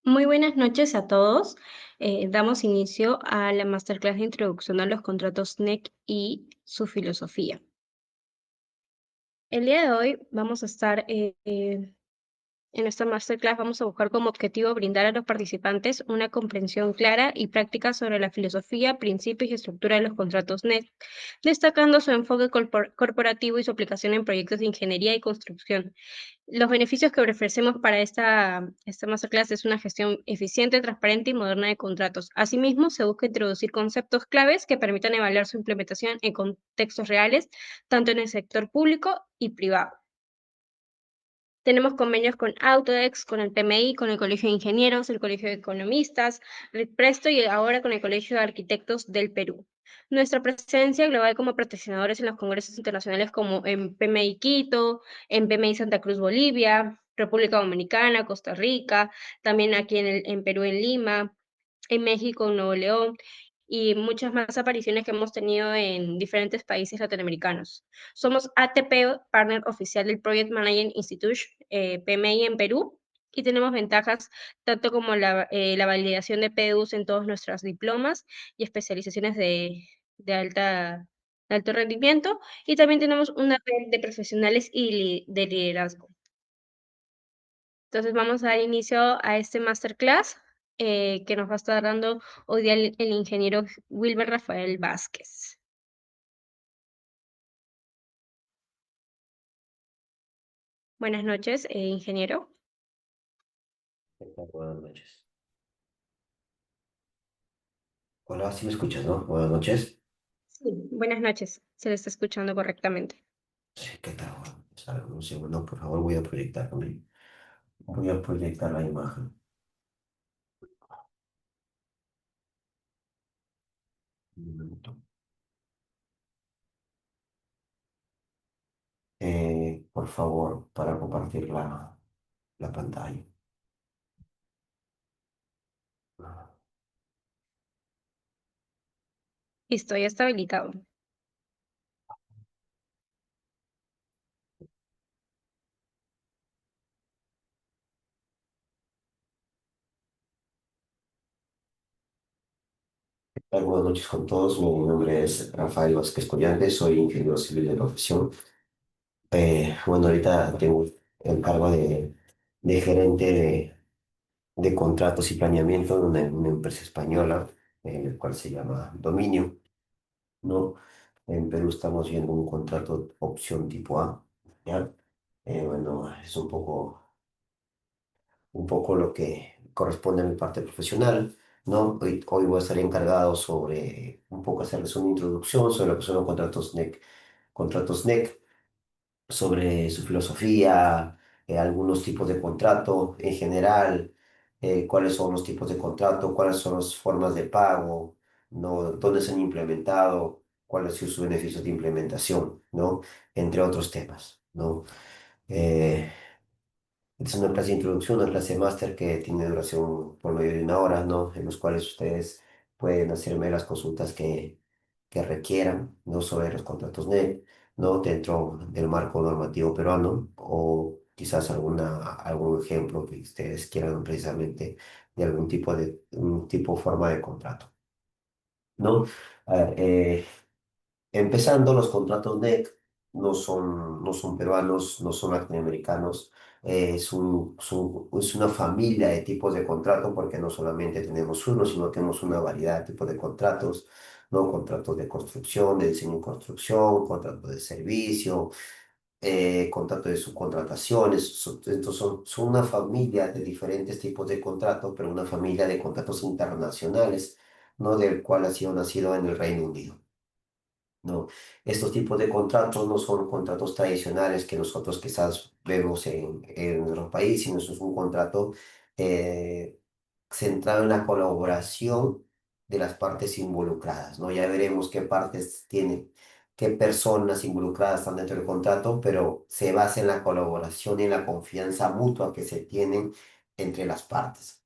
Muy buenas noches a todos. Damos inicio a la masterclass de introducción a los contratos NEC y su filosofía. El día de hoy vamos a estar en esta masterclass vamos a buscar como objetivo brindar a los participantes una comprensión clara y práctica sobre la filosofía, principios y estructura de los contratos NEC, destacando su enfoque corporativo y su aplicación en proyectos de ingeniería y construcción. Los beneficios que ofrecemos para esta masterclass es una gestión eficiente, transparente y moderna de contratos. Asimismo, se busca introducir conceptos claves que permitan evaluar su implementación en contextos reales, tanto en el sector público y privado. Tenemos convenios con Autodex, con el PMI, con el Colegio de Ingenieros, el Colegio de Economistas, el Presto y ahora con el Colegio de Arquitectos del Perú. Nuestra presencia global como patrocinadores en los congresos internacionales como en PMI Quito, en PMI Santa Cruz, Bolivia, República Dominicana, Costa Rica, también aquí en Perú, en Lima, en México, en Nuevo León, y muchas más apariciones que hemos tenido en diferentes países latinoamericanos. Somos ATP, partner oficial del Project Management Institute, PMI en Perú, y tenemos ventajas tanto como la validación de PDUs en todos nuestros diplomas y especializaciones de alto rendimiento, y también tenemos una red de profesionales de liderazgo. Entonces vamos a dar inicio a este masterclass que nos va a estar dando hoy día el ingeniero Wilber Rafael Vázquez. Buenas noches, ingeniero. ¿Qué tal? Buenas noches. Hola, sí me escuchas, ¿no? Buenas noches. Sí, buenas noches, se le está escuchando correctamente. Sí, ¿qué tal? Bueno, pues, a ver, un segundo, por favor, voy a proyectarme. Voy a proyectar la imagen. Un momento. Por favor, para compartir la pantalla. Listo, ya está habilitado. Buenas noches con todos. Mi nombre es Rafael Vázquez Collante, soy ingeniero civil de profesión. Bueno, ahorita tengo el cargo de gerente de contratos y planeamiento de una empresa española, el cual se llama Dominio, ¿no? En Perú estamos viendo un contrato opción tipo A, ¿ya? Bueno, es un poco lo que corresponde a mi parte profesional, ¿no? Hoy voy a estar encargado sobre un poco hacerles una introducción sobre lo que son los contratos NEC, sobre su filosofía, algunos tipos de contrato en general, cuáles son los tipos de contrato, cuáles son las formas de pago, ¿no? Dónde se han implementado, cuáles son sus beneficios de implementación, ¿no? Entre otros temas, ¿no? Eh, es una clase de introducción, una clase de máster que tiene duración por medio de una hora, ¿no? En los cuales ustedes pueden hacerme las consultas que requieran, ¿no? Sobre los contratos NEC, ¿no? Dentro del marco normativo peruano o quizás algún ejemplo que ustedes quieran precisamente de algún tipo o forma de contrato, ¿no? A ver, empezando, los contratos NEC no son peruanos, no son latinoamericanos, es una familia de tipos de contrato porque no solamente tenemos uno, sino tenemos una variedad de tipos de contratos, ¿no? Contratos de construcción, de diseño y construcción, contratos de servicio, contratos de subcontrataciones. Entonces son una familia de diferentes tipos de contratos, pero una familia de contratos internacionales, ¿no? Del cual ha sido nacido en el Reino Unido. No, estos tipos de contratos no son contratos tradicionales que nosotros quizás vemos en nuestro país, sino eso es un contrato eh, centrado en la colaboración de las partes involucradas, ¿no? Ya veremos qué partes tienen, qué personas involucradas están dentro del contrato, pero se basa en la colaboración y en la confianza mutua que se tienen entre las partes,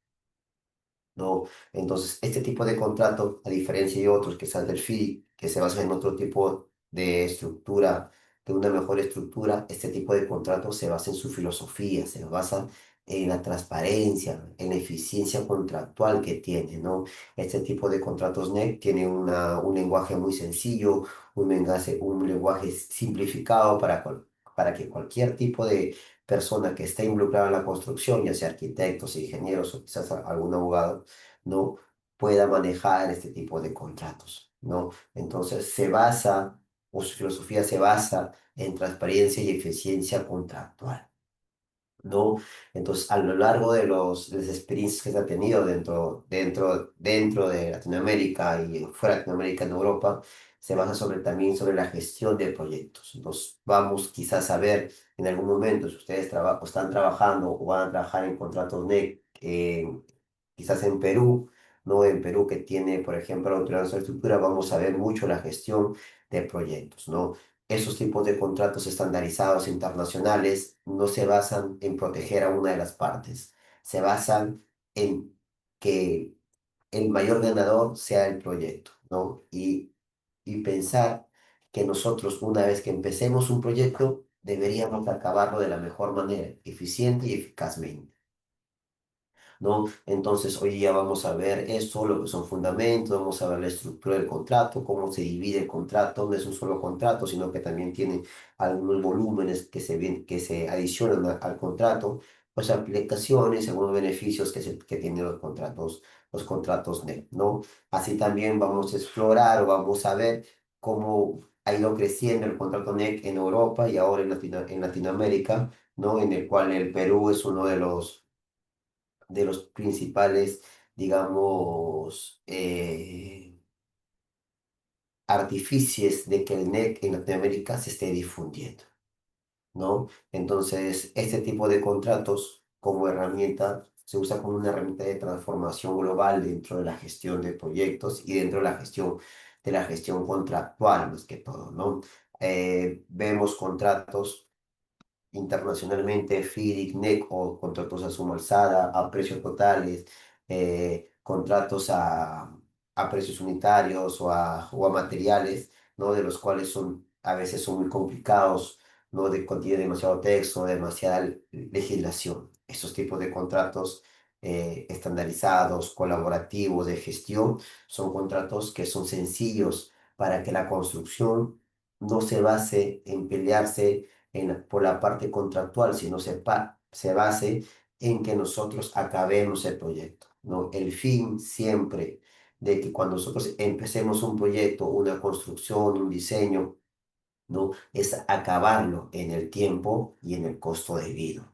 ¿no? Entonces, este tipo de contrato, a diferencia de otros que están del FIDI, que se basan en otro tipo de estructura, de una mejor estructura, este tipo de contrato se basa en su filosofía, se basa en la transparencia, en la eficiencia contractual que tiene, ¿no? Este tipo de contratos NEC tiene un lenguaje muy sencillo, un lenguaje simplificado para que cualquier tipo de persona que esté involucrada en la construcción, ya sea arquitectos, ingenieros o quizás algún abogado, ¿no? pueda manejar este tipo de contratos, ¿no? Entonces o su filosofía se basa en transparencia y eficiencia contractual. ¿No? Entonces, a lo largo de las experiencias que se ha tenido dentro de Latinoamérica y fuera de Latinoamérica, en Europa, se basa también sobre la gestión de proyectos. Entonces, vamos quizás a ver en algún momento si ustedes están trabajando o van a trabajar en contratos NEC, quizás en Perú, ¿no? En Perú que tiene, por ejemplo, la autoridad de infraestructura, vamos a ver mucho la gestión de proyectos, ¿no? Esos tipos de contratos estandarizados internacionales no se basan en proteger a una de las partes, se basan en que el mayor ganador sea el proyecto, ¿no? Y pensar que nosotros, una vez que empecemos un proyecto, deberíamos acabarlo de la mejor manera, eficiente y eficazmente. ¿No? Entonces, hoy día vamos a ver eso, lo que son fundamentos, vamos a ver la estructura del contrato, cómo se divide el contrato, no es un solo contrato, sino que también tiene algunos volúmenes que se adicionan al contrato, pues aplicaciones, algunos beneficios que tienen los contratos NET, ¿no? Así también vamos a explorar o vamos a ver cómo ha ido creciendo el contrato NEC en Europa y ahora en Latinoamérica, ¿no? En el cual el Perú es uno de los principales, digamos, artífices de que el NEC en Latinoamérica se esté difundiendo, ¿no? Entonces, este tipo de contratos como herramienta se usa como una herramienta de transformación global dentro de la gestión de proyectos y dentro de la gestión contractual, más que todo, ¿no? Vemos contratos internacionalmente, FIDIC, NEC o contratos a suma alzada, a precios totales, contratos a precios unitarios o a materiales, ¿no? De los cuales a veces son muy complicados, ¿no? Contiene demasiado texto, demasiada legislación. Estos tipos de contratos estandarizados, colaborativos, de gestión, son contratos que son sencillos para que la construcción no se base en pelearse por la parte contractual, sino se base en que nosotros acabemos el proyecto, ¿no? El fin siempre de que cuando nosotros empecemos un proyecto, una construcción, un diseño, ¿no? Es acabarlo en el tiempo y en el costo debido.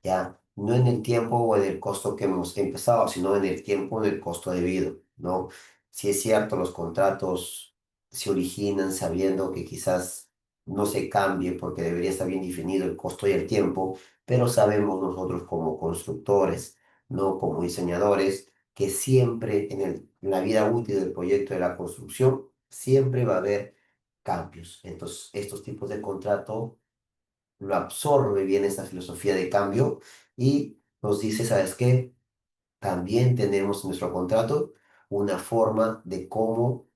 ¿Ya? No en el tiempo o en el costo que hemos empezado, sino en el tiempo, en el costo debido, ¿no? Si es cierto, los contratos se originan sabiendo que quizás no se cambie porque debería estar bien definido el costo y el tiempo, pero sabemos nosotros como constructores, ¿no? Como diseñadores, que siempre en la vida útil del proyecto de la construcción, siempre va a haber cambios. Entonces, estos tipos de contrato lo absorbe bien esta filosofía de cambio y nos dice, ¿sabes qué? También tenemos en nuestro contrato una forma de cómo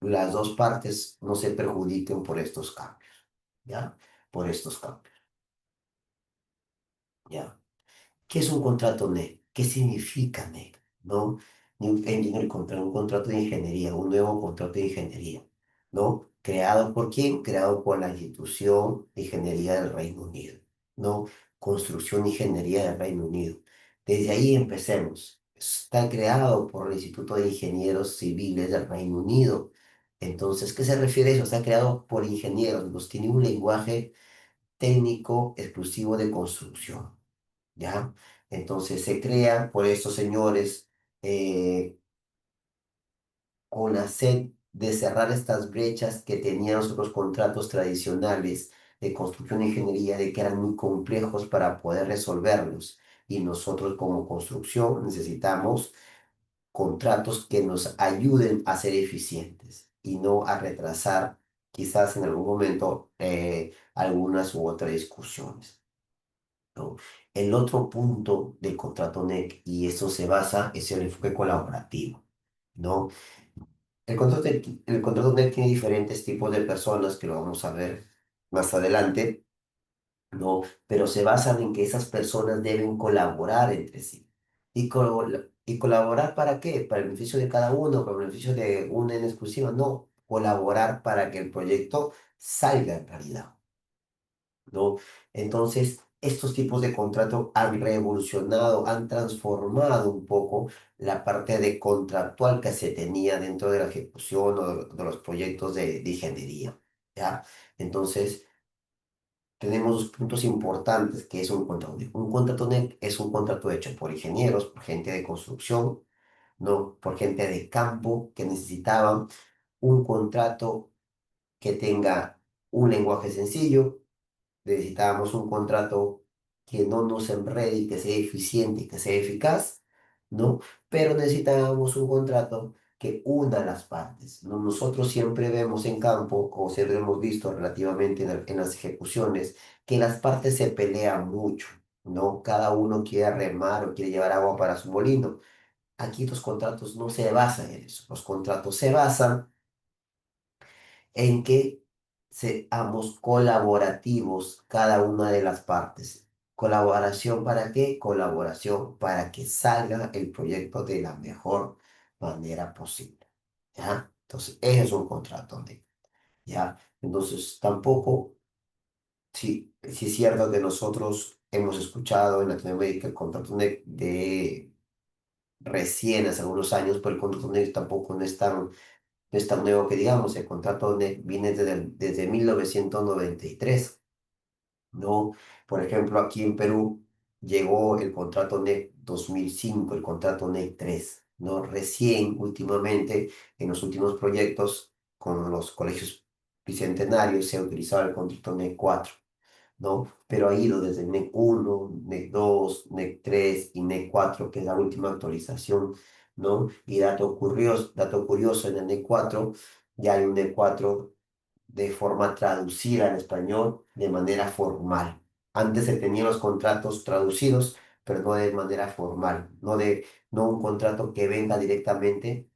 las dos partes no se perjudiquen por estos cambios, ¿ya? Por estos cambios, ¿ya? ¿Qué es un contrato NEC? ¿Qué significa NEC? ¿No? Un contrato de ingeniería, un nuevo contrato de ingeniería, ¿no? ¿Creado por quién? Creado por la institución de ingeniería del Reino Unido, ¿no? Construcción de ingeniería del Reino Unido. Desde ahí empecemos. Está creado por el Instituto de Ingenieros Civiles del Reino Unido. Entonces, ¿qué se refiere a eso? Está creado por ingenieros, pues tiene un lenguaje técnico exclusivo de construcción. ¿Ya? Entonces se crea por estos señores eh, con la sed de cerrar estas brechas que tenían los otros contratos tradicionales de construcción e ingeniería, de que eran muy complejos para poder resolverlos. Y nosotros como construcción necesitamos contratos que nos ayuden a ser eficientes y no a retrasar quizás en algún momento algunas u otras discusiones. ¿No? El otro punto del contrato NEC, y eso se basa, es el enfoque colaborativo, ¿no? El contrato NEC tiene diferentes tipos de personas, que lo vamos a ver más adelante, ¿no? Pero se basan en que esas personas deben colaborar entre sí. ¿Y colaborar para qué? ¿Para el beneficio de cada uno? ¿Para el beneficio de una en exclusiva? No, colaborar para que el proyecto salga en realidad, ¿no? Entonces, estos tipos de contrato han revolucionado, han transformado un poco la parte de contractual que se tenía dentro de la ejecución o de los proyectos de ingeniería, ¿ya? Entonces, tenemos dos puntos importantes que es un contrato. Un contrato NEC es un contrato hecho por ingenieros, por gente de construcción, no por gente de campo que necesitaban un contrato que tenga un lenguaje sencillo. Necesitábamos un contrato que no nos enrede y que sea eficiente y que sea eficaz, ¿no? Pero necesitábamos un contrato que una las partes, ¿no? Nosotros siempre vemos en campo, o siempre hemos visto relativamente en las ejecuciones, que las partes se pelean mucho, ¿no? Cada uno quiere remar o quiere llevar agua para su molino. Aquí los contratos no se basan en eso. Los contratos se basan en que seamos colaborativos cada una de las partes. ¿Colaboración para qué? Colaboración para que salga el proyecto de la mejor manera posible. ¿Ya? Entonces, ese es un contrato ¿ya? Entonces, tampoco, sí es cierto que nosotros hemos escuchado en Latinoamérica el contrato de recién hace algunos años, pero el contrato tampoco no es tan nuevo que digamos, el contrato viene desde 1993, ¿no? Por ejemplo, aquí en Perú llegó el contrato NEC 2005, el contrato NEC 3, ¿no? Recién, últimamente, en los últimos proyectos con los colegios bicentenarios se ha utilizado el contrato NEC 4, ¿no? Pero ha ido desde NEC 1, NEC 2, NEC 3 y NEC 4, que es la última actualización, ¿no? Y dato curioso en el NEC 4, ya hay un NEC 4 de forma traducida al español de manera formal. Antes se tenían los contratos traducidos, pero no de manera formal, no un contrato que venga directamente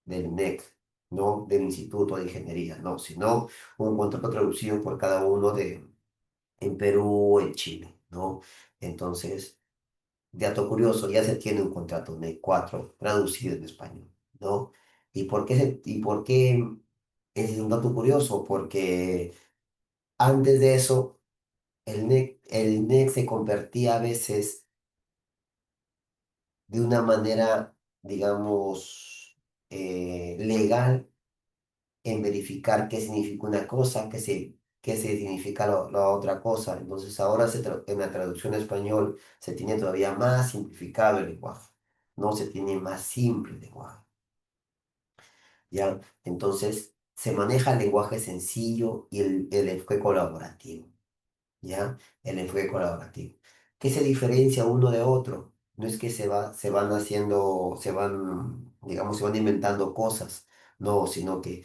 del NEC, no del Instituto de Ingeniería, no, sino un contrato traducido por cada uno en Perú o en Chile, ¿no? Entonces, dato curioso, ya se tiene un contrato NEC 4 traducido en español, ¿no? ¿Y por qué ese es un dato curioso? Porque antes de eso, el NEC se convertía a veces de una manera, digamos, legal en verificar qué significa una cosa, qué se significa la otra cosa. Entonces ahora en la traducción a español se tiene todavía más simplificado el lenguaje, no se tiene más simple el lenguaje, ¿ya? Entonces se maneja el lenguaje sencillo y el enfoque colaborativo, ¿ya? El enfoque colaborativo. ¿Qué se diferencia uno de otro? No es que se van haciendo, digamos, se van inventando cosas, no, sino que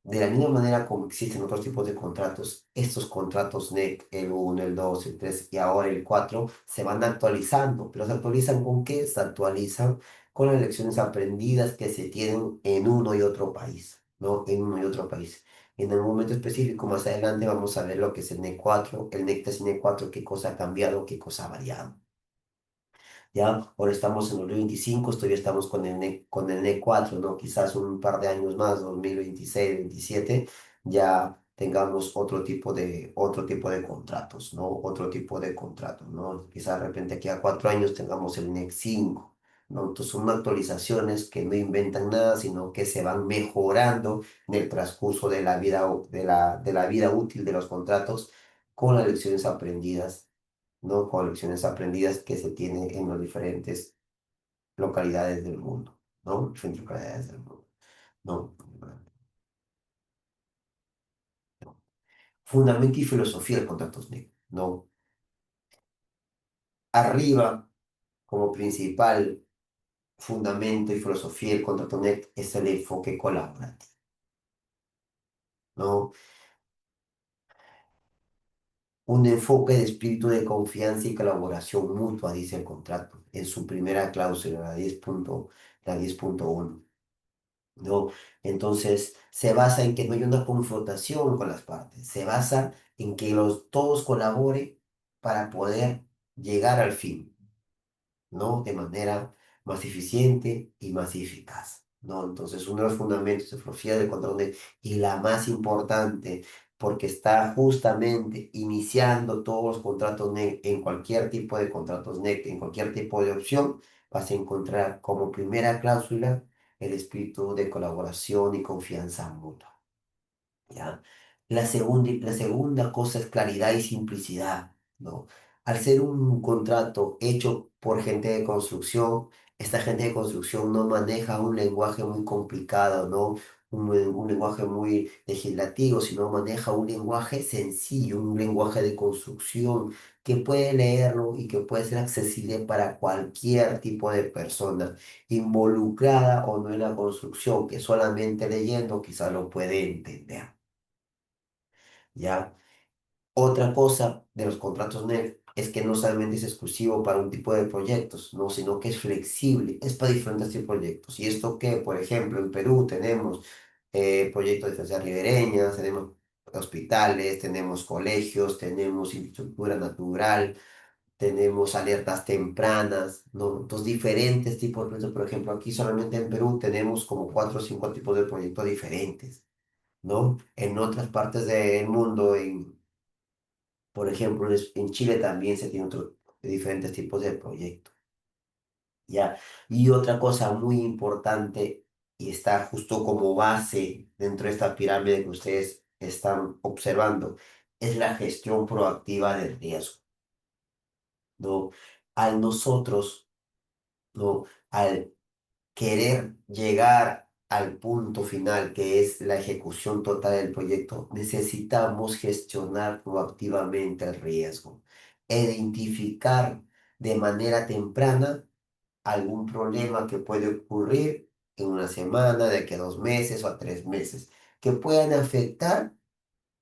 de la misma manera como existen otros tipos de contratos, estos contratos NEC, el uno, el 2, el 3 y ahora el 4 se van actualizando. ¿Pero se actualizan con qué? Se actualizan con las lecciones aprendidas que se tienen en uno y otro país, ¿no? En uno y otro país. En algún momento específico, más adelante, vamos a ver lo que es el NEC 4, el NEC 3 y NEC 4, qué cosa ha cambiado, qué cosa ha variado. Ya, ahora estamos en 2025, todavía estamos con el NEC 4, ¿no? Quizás un par de años más, 2026, 27, ya tengamos otro tipo de contratos, ¿no? Otro tipo de contratos, ¿no? Quizás de repente aquí a 4 años tengamos el NEC 5, ¿no? Entonces son actualizaciones que no inventan nada, sino que se van mejorando en el transcurso de la vida, de la vida útil de los contratos con las lecciones aprendidas, ¿no? Con lecciones aprendidas que se tiene en las diferentes localidades del mundo, ¿no? Diferentes localidades del mundo, ¿no? Fundamento y filosofía del contrato SNEC, ¿no? Arriba, como principal fundamento y filosofía del contrato SNEC es el enfoque colaborativo, ¿no? Un enfoque de espíritu de confianza y colaboración mutua, dice el contrato, en su primera cláusula, la 10.1. ¿no? Entonces, se basa en que no hay una confrontación con las partes, se basa en que todos colaboren para poder llegar al fin, ¿no? De manera más eficiente y más eficaz, ¿no? Entonces, uno de los fundamentos de filosofía del control y la más importante, porque está justamente iniciando todos los contratos NEC en cualquier tipo de contratos NEC, en cualquier tipo de opción, vas a encontrar como primera cláusula el espíritu de colaboración y confianza mutua. ¿Ya? La segunda cosa es claridad y simplicidad, ¿no? Al ser un contrato hecho por gente de construcción, esta gente de construcción no maneja un lenguaje muy complicado, ¿no? Un lenguaje muy legislativo, sino maneja un lenguaje sencillo, un lenguaje de construcción que puede leerlo y que puede ser accesible para cualquier tipo de persona involucrada o no en la construcción, que solamente leyendo quizá lo puede entender. ¿Ya? Otra cosa de los contratos NEF es que no solamente es exclusivo para un tipo de proyectos, ¿no? Sino que es flexible, es para diferentes tipos de proyectos. Y esto que, por ejemplo, en Perú tenemos proyectos de defensa ribereñas, tenemos hospitales, tenemos colegios, tenemos infraestructura natural, tenemos alertas tempranas, ¿no? Entonces, diferentes tipos de proyectos. Por ejemplo, aquí solamente en Perú tenemos como 4 o 5 tipos de proyectos diferentes, ¿no? En otras partes del mundo, por ejemplo, en Chile también se tiene diferentes tipos de proyectos, ¿ya? Y otra cosa muy importante, y está justo como base dentro de esta pirámide que ustedes están observando, es la gestión proactiva del riesgo, ¿no? Al nosotros, ¿no? Al querer llegar al punto final, que es la ejecución total del proyecto, necesitamos gestionar proactivamente el riesgo, identificar de manera temprana algún problema que puede ocurrir en una semana, de aquí a 2 meses o a 3 meses, que puedan afectar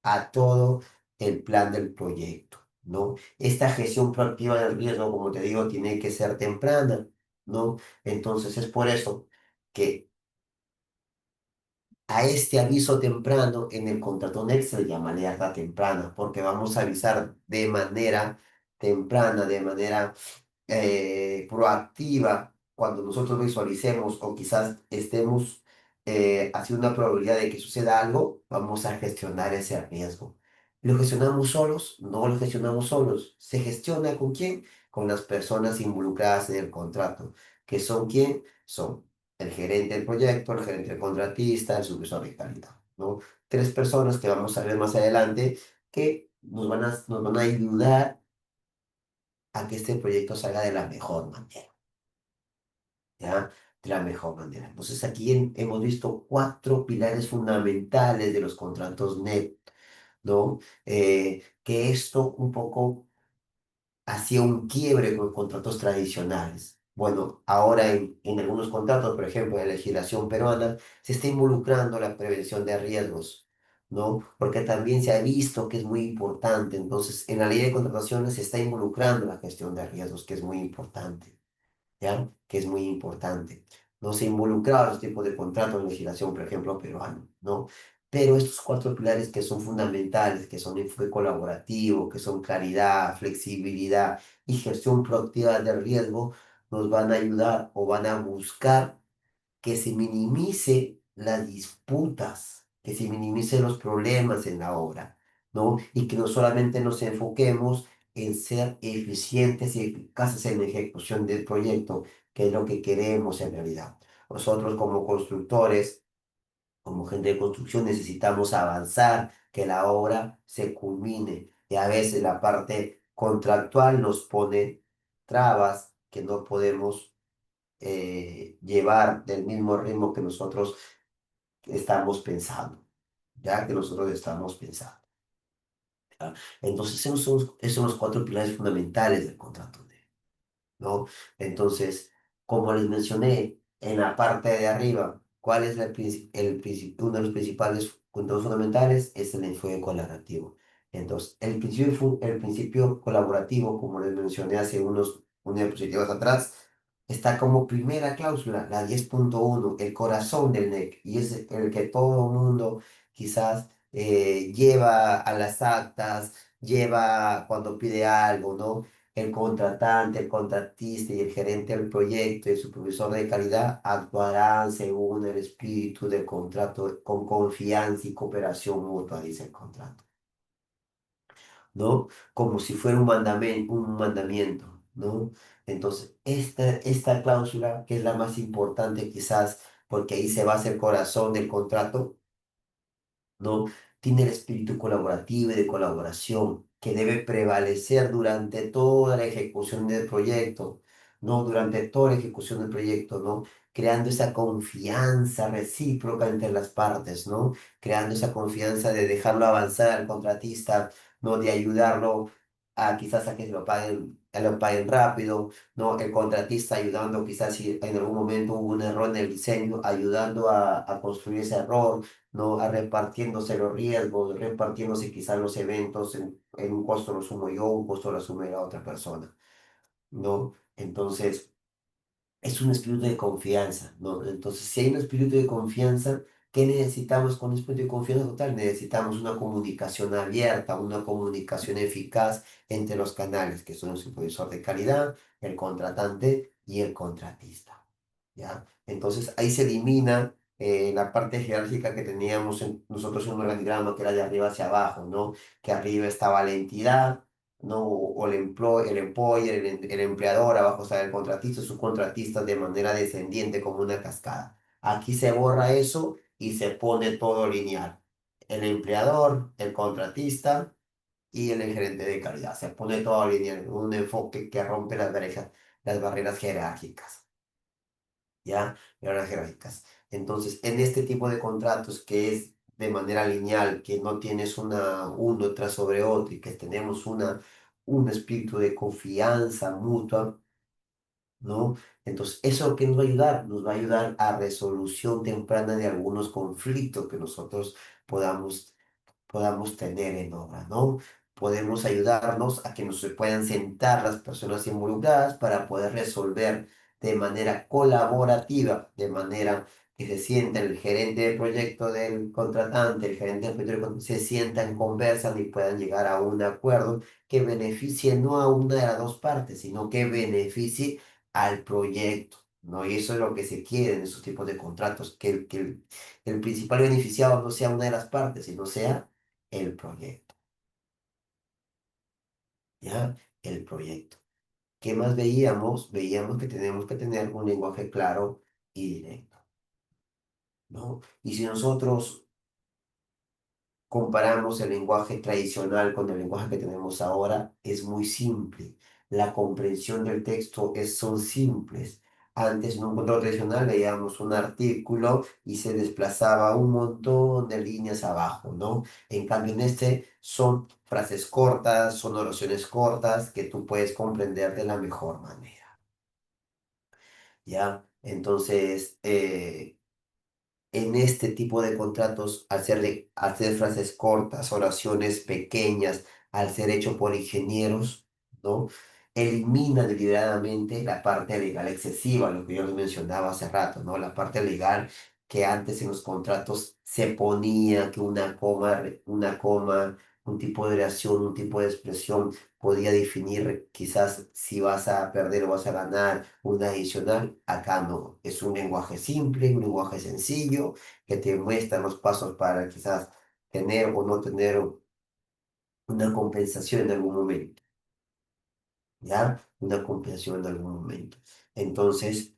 a todo el plan del proyecto, ¿no? Esta gestión proactiva del riesgo, como te digo, tiene que ser temprana, ¿no? Entonces es por eso que a este aviso temprano en el contrato NEC se le llama alerta temprana, porque vamos a avisar de manera temprana, de manera proactiva, cuando nosotros visualicemos o quizás estemos haciendo una probabilidad de que suceda algo, vamos a gestionar ese riesgo. ¿Lo gestionamos solos? No lo gestionamos solos. ¿Se gestiona con quién? Con las personas involucradas en el contrato. ¿Que son quién? Son el gerente del proyecto, el gerente del contratista, el supervisor de calidad, ¿no? 3 personas que vamos a ver más adelante que nos van a ayudar a que este proyecto salga de la mejor manera, ¿ya? De la mejor manera. Entonces aquí hemos visto 4 pilares fundamentales de los contratos NET, ¿no? Que esto un poco hacía un quiebre con contratos tradicionales. Bueno, ahora en algunos contratos, por ejemplo, de legislación peruana, se está involucrando la prevención de riesgos, ¿no? Porque también se ha visto que es muy importante. Entonces, en la ley de contrataciones se está involucrando la gestión de riesgos, que es muy importante. ¿Ya? Que es muy importante. No se involucraba los tipos de contratos en legislación, por ejemplo, peruano, ¿no? Pero estos 4 pilares que son fundamentales, que son enfoque colaborativo, que son claridad, flexibilidad y gestión proactiva del riesgo, nos van a ayudar o van a buscar que se minimice las disputas, que se minimice los problemas en la obra, ¿no? Y que no solamente nos enfoquemos en ser eficientes y eficaces en la ejecución del proyecto, que es lo que queremos en realidad. Nosotros como constructores, como gente de construcción, necesitamos avanzar, que la obra se culmine. Y a veces la parte contractual nos pone trabas que no podemos llevar del mismo ritmo que nosotros estamos pensando, ya que nosotros estamos pensando. ¿Ya? Entonces, esos son los 4 pilares fundamentales del contrato, ¿no? Entonces, como les mencioné en la parte de arriba, ¿cuál es uno de los principales puntos fundamentales? Es el enfoque colaborativo. Entonces, el principio colaborativo, como les mencioné hace unas diapositivas atrás, está como primera cláusula, la 10.1, el corazón del NEC, y es el que todo el mundo quizás lleva a las actas, lleva cuando pide algo, ¿no? El contratante, el contratista y el gerente del proyecto y el supervisor de calidad actuarán según el espíritu del contrato con confianza y cooperación mutua, dice el contrato. ¿No? Como si fuera un mandamiento, ¿no? Entonces, esta cláusula, que es la más importante quizás, porque ahí se basa el corazón del contrato, ¿no? Tiene el espíritu colaborativo y de colaboración que debe prevalecer durante toda la ejecución del proyecto, ¿no? Durante toda la ejecución del proyecto, ¿no? Creando esa confianza recíproca entre las partes, ¿no? Creando esa confianza de dejarlo avanzar al contratista, ¿no? De ayudarlo a quizás a que lo paguen rápido, ¿no? El contratista ayudando quizás si en algún momento hubo un error en el diseño, ayudando a construir ese error, ¿no? A repartiéndose los riesgos, repartiéndose quizás los eventos, en un costo lo sumo yo, un costo lo asume la otra persona, ¿no? Entonces, es un espíritu de confianza, ¿no? Entonces, si hay un espíritu de confianza, ¿qué necesitamos con un espíritu de confianza total? Necesitamos una comunicación abierta, una comunicación eficaz entre los canales, que son el supervisor de calidad, el contratante y el contratista. ¿Ya? Entonces ahí se elimina la parte jerárquica que teníamos nosotros en un organigrama que era de arriba hacia abajo, ¿no? Que arriba estaba la entidad, ¿no? O el employer, el empleador, abajo está el contratista, subcontratista de manera descendiente como una cascada. Aquí se borra eso y se pone todo lineal. El empleador, el contratista y el gerente de calidad. Se pone todo lineal, un enfoque que rompe las barreras jerárquicas. ¿Ya? Y ahora jerárquicas. Entonces, en este tipo de contratos que es de manera lineal, que no tienes uno tras sobre otro y que tenemos un espíritu de confianza mutua, ¿no? Entonces, ¿eso qué nos va a ayudar? Nos va a ayudar a resolución temprana de algunos conflictos que nosotros podamos tener en obra, ¿no? Podemos ayudarnos a que nos se puedan sentar las personas involucradas para poder resolver de manera colaborativa, de manera que se sienten el gerente de proyecto del contratante, el gerente del proyecto se sientan, conversan y puedan llegar a un acuerdo que beneficie no a una de las dos partes, sino que beneficie al proyecto. ¿No? Y eso es lo que se quiere en esos tipos de contratos, que el principal beneficiado no sea una de las partes, sino sea el proyecto, ¿ya? El proyecto. ¿Qué más veíamos? Veíamos que tenemos que tener un lenguaje claro y directo, ¿no? Y si nosotros comparamos el lenguaje tradicional con el lenguaje que tenemos ahora, es muy simple. La comprensión del texto son simples. Antes en un control tradicional leíamos un artículo y se desplazaba un montón de líneas abajo, ¿no? En cambio en este son frases cortas, son oraciones cortas que tú puedes comprender de la mejor manera, ¿ya? Entonces, en este tipo de contratos, al ser frases cortas, oraciones pequeñas, al ser hecho por ingenieros, ¿no? Elimina deliberadamente la parte legal excesiva, lo que yo les mencionaba hace rato, ¿no? La parte legal que antes en los contratos se ponía que una coma, un tipo de oración, un tipo de expresión podía definir quizás si vas a perder o vas a ganar una adicional. Acá no, es un lenguaje simple, un lenguaje sencillo que te muestra los pasos para quizás tener o no tener una compensación en algún momento, ¿ya? Una compensación en algún momento. Entonces,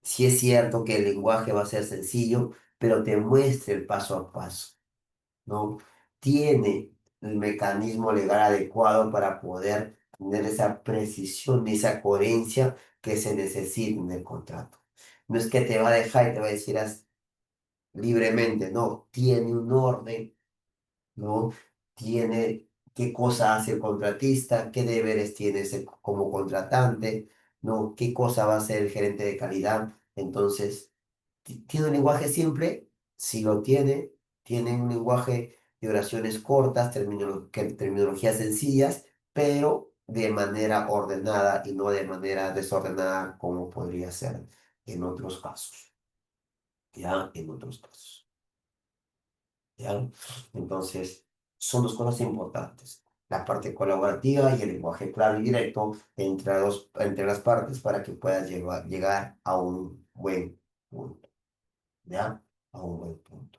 sí es cierto que el lenguaje va a ser sencillo, pero te muestra el paso a paso, ¿no? Tiene el mecanismo legal adecuado para poder tener esa precisión y esa coherencia que se necesita en el contrato. No es que te va a dejar y te va a decir libremente, no, tiene un orden, ¿no? Tiene qué cosa hace el contratista, qué deberes tiene como contratante, ¿no? Qué cosa va a hacer el gerente de calidad. Entonces, ¿tiene un lenguaje simple? Sí lo tiene. Tiene un lenguaje de oraciones cortas, terminologías sencillas, pero de manera ordenada y no de manera desordenada como podría ser en otros casos, ¿ya? En otros casos, ¿ya? Entonces, son dos cosas importantes. La parte colaborativa y el lenguaje claro y directo entre las partes para que puedas llegar a un buen punto, ¿ya? A un buen punto,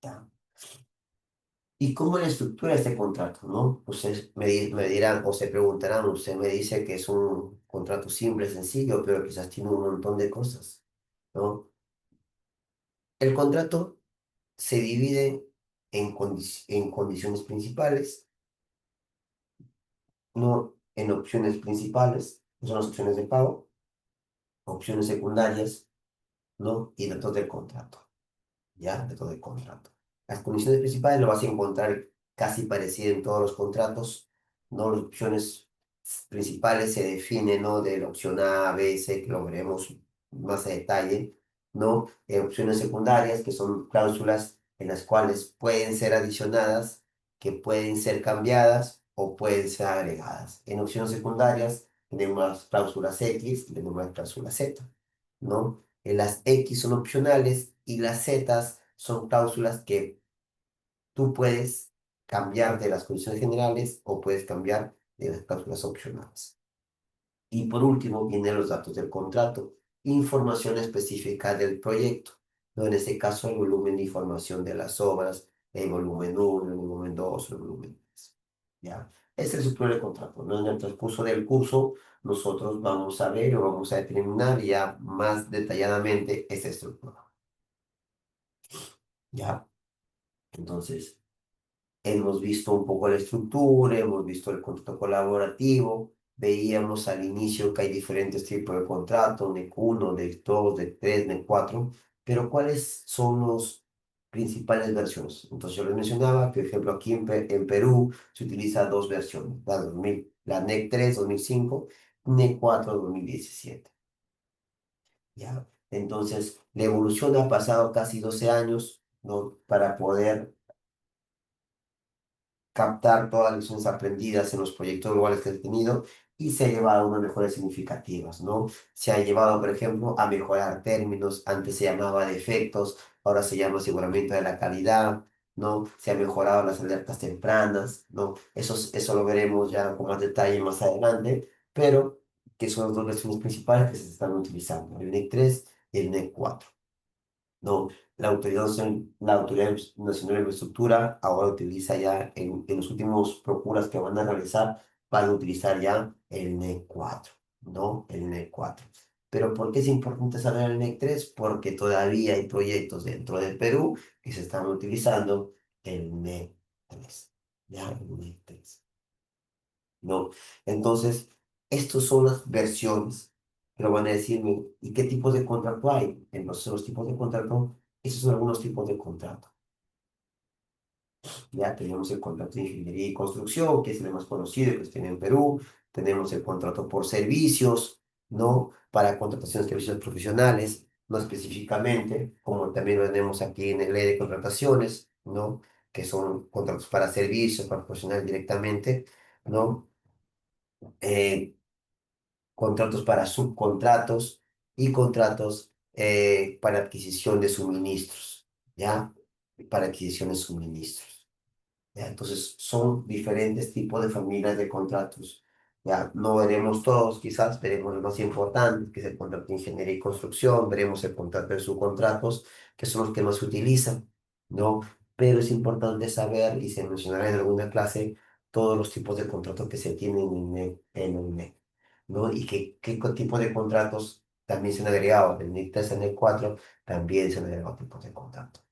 ¿ya? ¿Y cómo la estructura este contrato, no? Ustedes me dirán o se preguntarán, usted me dice que es un contrato simple, sencillo, pero quizás tiene un montón de cosas, ¿no? El contrato se divide en condiciones principales, no en opciones principales, que son las opciones de pago, opciones secundarias, ¿no? Y datos del contrato. ¿Ya? De todo el contrato. Las condiciones principales lo vas a encontrar casi parecido en todos los contratos, ¿no? Las opciones principales se definen, ¿no? De la opción A, B, C, que lo veremos más a detalle, ¿no? Opciones secundarias, que son cláusulas en las cuales pueden ser adicionadas, que pueden ser cambiadas o pueden ser agregadas. En opciones secundarias tenemos las cláusulas X y tenemos las cláusulas Z, ¿no? Las X son opcionales y las Z son cláusulas que tú puedes cambiar de las condiciones generales o puedes cambiar de las cláusulas opcionales. Y por último, vienen los datos del contrato, información específica del proyecto, ¿no? En este caso, el volumen de información de las obras, el volumen uno, el volumen 2, el volumen 3. ¿Ya? Ese es el estructura del contrato, ¿no? En el transcurso del curso, nosotros vamos a ver o vamos a determinar ya más detalladamente esta estructura. ¿Ya? Entonces, hemos visto un poco la estructura, hemos visto el contrato colaborativo, veíamos al inicio que hay diferentes tipos de contrato, NEC 1, NEC 2, NEC 3, NEC 4, pero ¿cuáles son las principales versiones? Entonces yo les mencionaba que, por ejemplo, aquí en Perú se utiliza dos versiones, la NEC 3 2005, NEC 4 2017, ¿ya? Entonces, la evolución ha pasado casi 12 años, ¿no? Para poder captar todas las lecciones aprendidas en los proyectos globales que he tenido y se ha llevado a unas mejoras significativas, ¿no? Se ha llevado, por ejemplo, a mejorar términos, antes se llamaba defectos, ahora se llama aseguramiento de la calidad, ¿no? Se ha mejorado las alertas tempranas, ¿no? Eso lo veremos ya con más detalle más adelante, pero que son las dos versiones principales que se están utilizando, el NEC 3 y el NEC 4. No, la Autoridad Nacional de Infraestructura ahora utiliza ya, en los últimos procuras que van a realizar, van a utilizar ya el NEC 4, ¿no? El NEC 4. Pero ¿por qué es importante saber el NEC 3? Porque todavía hay proyectos dentro del Perú que se están utilizando el NEC 3, ya el NEC 3. ¿No? Entonces, estas son las versiones, pero van a decirme, ¿y qué tipos de contrato hay? Entonces, los tipos de contrato, esos son algunos tipos de contrato. Ya tenemos el contrato de ingeniería y construcción, que es el más conocido que se tiene en Perú. Tenemos el contrato por servicios, ¿no? Para contratación de servicios profesionales, no específicamente, como también lo tenemos aquí en la ley de contrataciones, ¿no? Que son contratos para servicios, para profesionales directamente, ¿no? Eh, contratos para subcontratos y contratos para adquisición de suministros, ¿ya? Para adquisición de suministros. ¿Ya? Entonces, son diferentes tipos de familias de contratos. Ya no veremos todos, quizás veremos los más importantes, que es el contrato de ingeniería y construcción, veremos el contrato de subcontratos, que son los que más se utilizan, ¿no? Pero es importante saber, y se mencionará en alguna clase, todos los tipos de contratos que se tienen en el NEC, ¿no? Y qué tipo de contratos también se han agregado, del NEC 3 al NEC 4 también se han agregado tipos de contratos.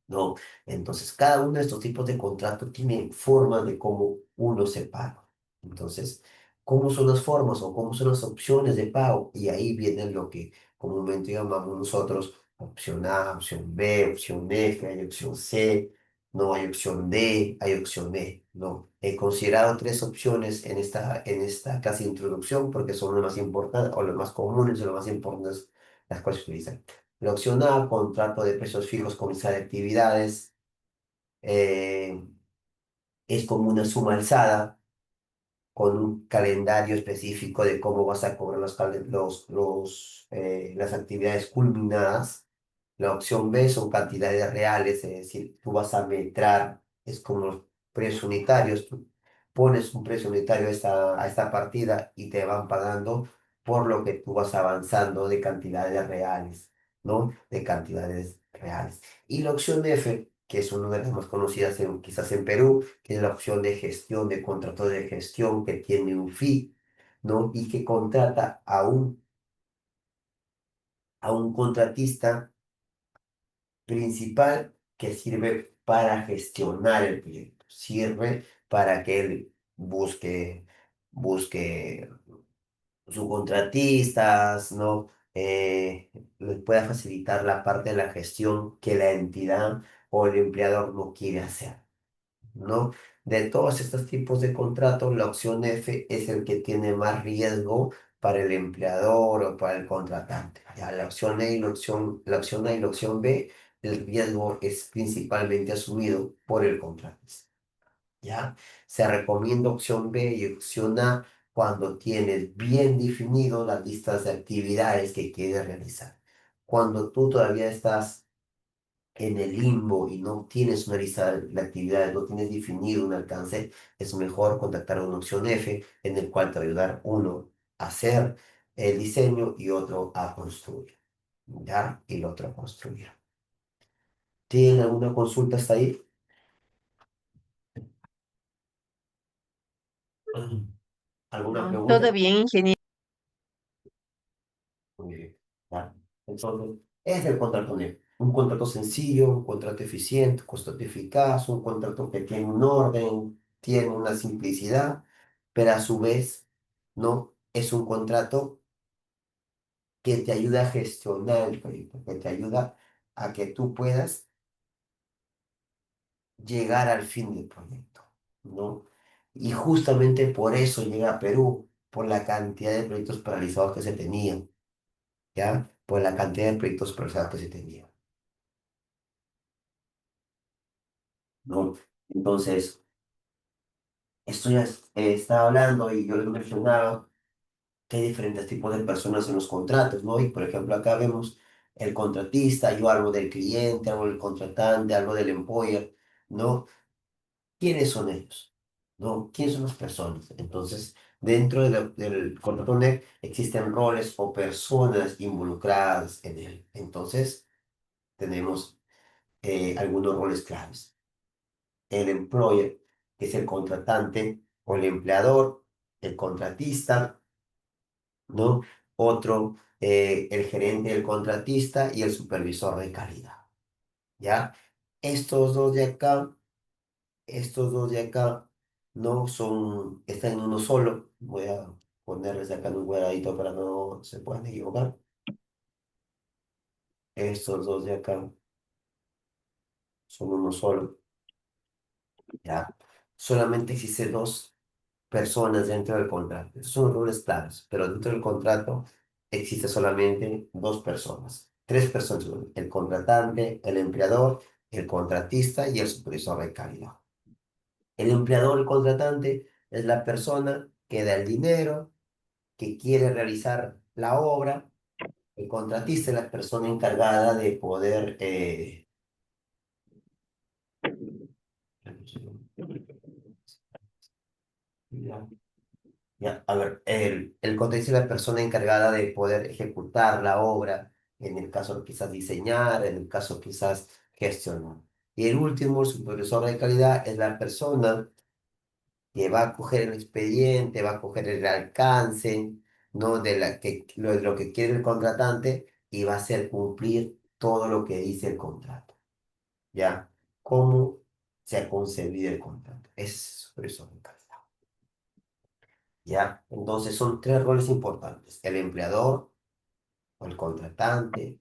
¿No? Entonces, cada uno de estos tipos de contrato tiene formas de cómo uno se paga. Entonces, ¿cómo son las formas o cómo son las opciones de pago? Y ahí viene lo que comúnmente llamamos nosotros opción A, opción B, opción F, hay opción C, no hay opción D, hay opción E, ¿no? He considerado tres opciones en esta casi introducción porque son las más importantes o las más comunes o las más importantes las cuales se utilizan. La opción A, contrato de precios fijos con lista de actividades. eh, es como una suma alzada con un calendario específico de cómo vas a cobrar las actividades culminadas. La opción B son cantidades reales, es decir, tú vas a metrar, es como los precios unitarios, tú pones un precio unitario a esta partida y te van pagando por lo que tú vas avanzando de cantidades reales, ¿no? De cantidades reales. Y la opción F, que es una de las más conocidas quizás en Perú, que es la opción de gestión, de contrato de gestión que tiene un fee, ¿no? Y que contrata a un contratista principal que sirve para gestionar el proyecto, sirve para que él busque subcontratistas, ¿no? Les pueda facilitar la parte de la gestión que la entidad o el empleador no quiere hacer. ¿No? De todos estos tipos de contratos, la opción F es el que tiene más riesgo para el empleador o para el contratante. Ya, la opción A y la opción A y la opción B, el riesgo es principalmente asumido por el contratista. ¿Ya? Se recomienda opción B y opción A cuando tienes bien definido las listas de actividades que quieres realizar. Cuando tú todavía estás en el limbo y no tienes una lista de actividades, no tienes definido un alcance, es mejor contactar a una opción F en el cual te va a ayudar uno a hacer el diseño y otro a construir. ¿Ya? Y el otro a construir. ¿Tienen alguna consulta hasta ahí? ¿Alguna No, pregunta? todo bien, ingeniero. Muy bien. ¿Ya? Entonces, es el contrato NEP. Un contrato sencillo, un contrato eficiente, un contrato eficaz, un contrato que tiene un orden, tiene una simplicidad, pero a su vez, ¿no? Es un contrato que te ayuda a gestionar el proyecto, que te ayuda a que tú puedas llegar al fin del proyecto, ¿no? Y justamente por eso llega a Perú, por la cantidad de proyectos paralizados que se tenían, ¿ya? Por la cantidad de proyectos paralizados que se tenían. ¿No? Entonces, esto ya estaba hablando y yo les mencionaba que hay diferentes tipos de personas en los contratos, ¿no? Y por ejemplo, acá vemos el contratista, yo hablo del cliente, hablo del contratante, hablo del employer, ¿no? ¿Quiénes son ellos? ¿No? ¿Quiénes son las personas? Entonces, dentro del contrato NEC existen roles o personas involucradas en él. Entonces, tenemos algunos roles claves. El employer, que es el contratante o el empleador, el contratista, ¿no? Otro, el gerente del contratista y el supervisor de calidad, ¿ya? Estos dos de acá, estos dos de acá, no son, están en uno solo. Voy a ponerles acá en un cuadradito para no se puedan equivocar. Estos dos de acá son uno solo, ¿ya? Solamente existen dos personas dentro del contrato. Esos son roles claros, pero dentro del contrato existe solamente dos personas, tres personas, el contratante, el empleador, el contratista y el supervisor de calidad. El empleador, el contratante, es la persona que da el dinero, que quiere realizar la obra. El contratista es la persona encargada de poder... Ya, a ver, el contexto es la persona encargada de poder ejecutar la obra, en el caso quizás diseñar, en el caso quizás gestionar. Y el último, el supervisor de calidad, es la persona que va a coger el expediente, va a coger el alcance, ¿no? De lo que quiere el contratante y va a hacer cumplir todo lo que dice el contrato, ¿ya? ¿Cómo se ha concebido el contrato? Ese es el supervisor de calidad. ¿Ya? Entonces son tres roles importantes, el empleador o el contratante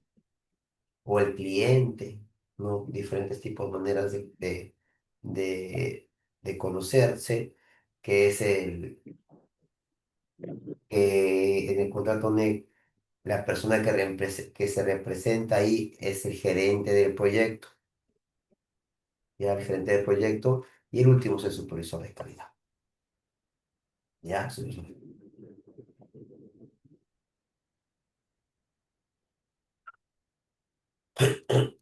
o el cliente, ¿no? Diferentes tipos de maneras de, de conocerse, que es que en el contrato la persona que se representa ahí es el gerente del proyecto, ¿ya? El gerente del proyecto Y el último es el supervisor de calidad. ¿Ya?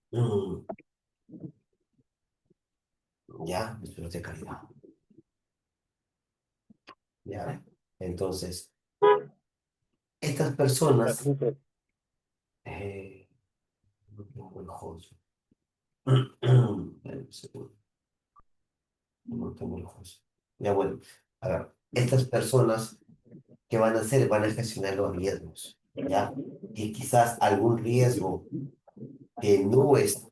Mm, ¿Ya? Supervisor de calidad. ¿Ya? Entonces, estas personas... no tengo el host. Un segundo, no tengo el host. Ya bueno, a ver, estas personas, ¿qué van a hacer? Van a gestionar los riesgos, ¿ya? Y quizás algún riesgo que no es,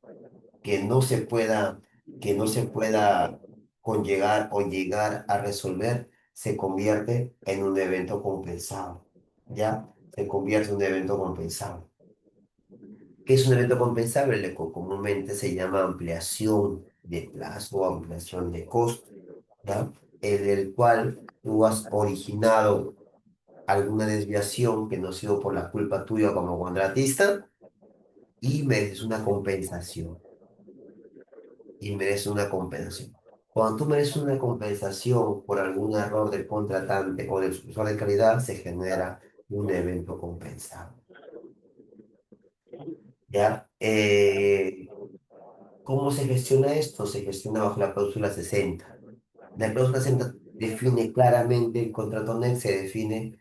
que no se pueda, que no se pueda conllegar o llegar a resolver, se convierte en un evento compensado, ¿ya? Se convierte en un evento compensado. ¿Qué es un evento compensable? Comúnmente se llama ampliación de plazo o ampliación de costo, ¿ya? En el cual tú has originado alguna desviación que no ha sido por la culpa tuya como contratista y mereces una compensación. Y mereces una compensación. Cuando tú mereces una compensación por algún error del contratante o del supervisor de calidad, se genera un evento compensado. ¿Ya? ¿Cómo se gestiona esto? Se gestiona bajo la cláusula 60. La cláusula 60 define claramente el contrato NEC, se define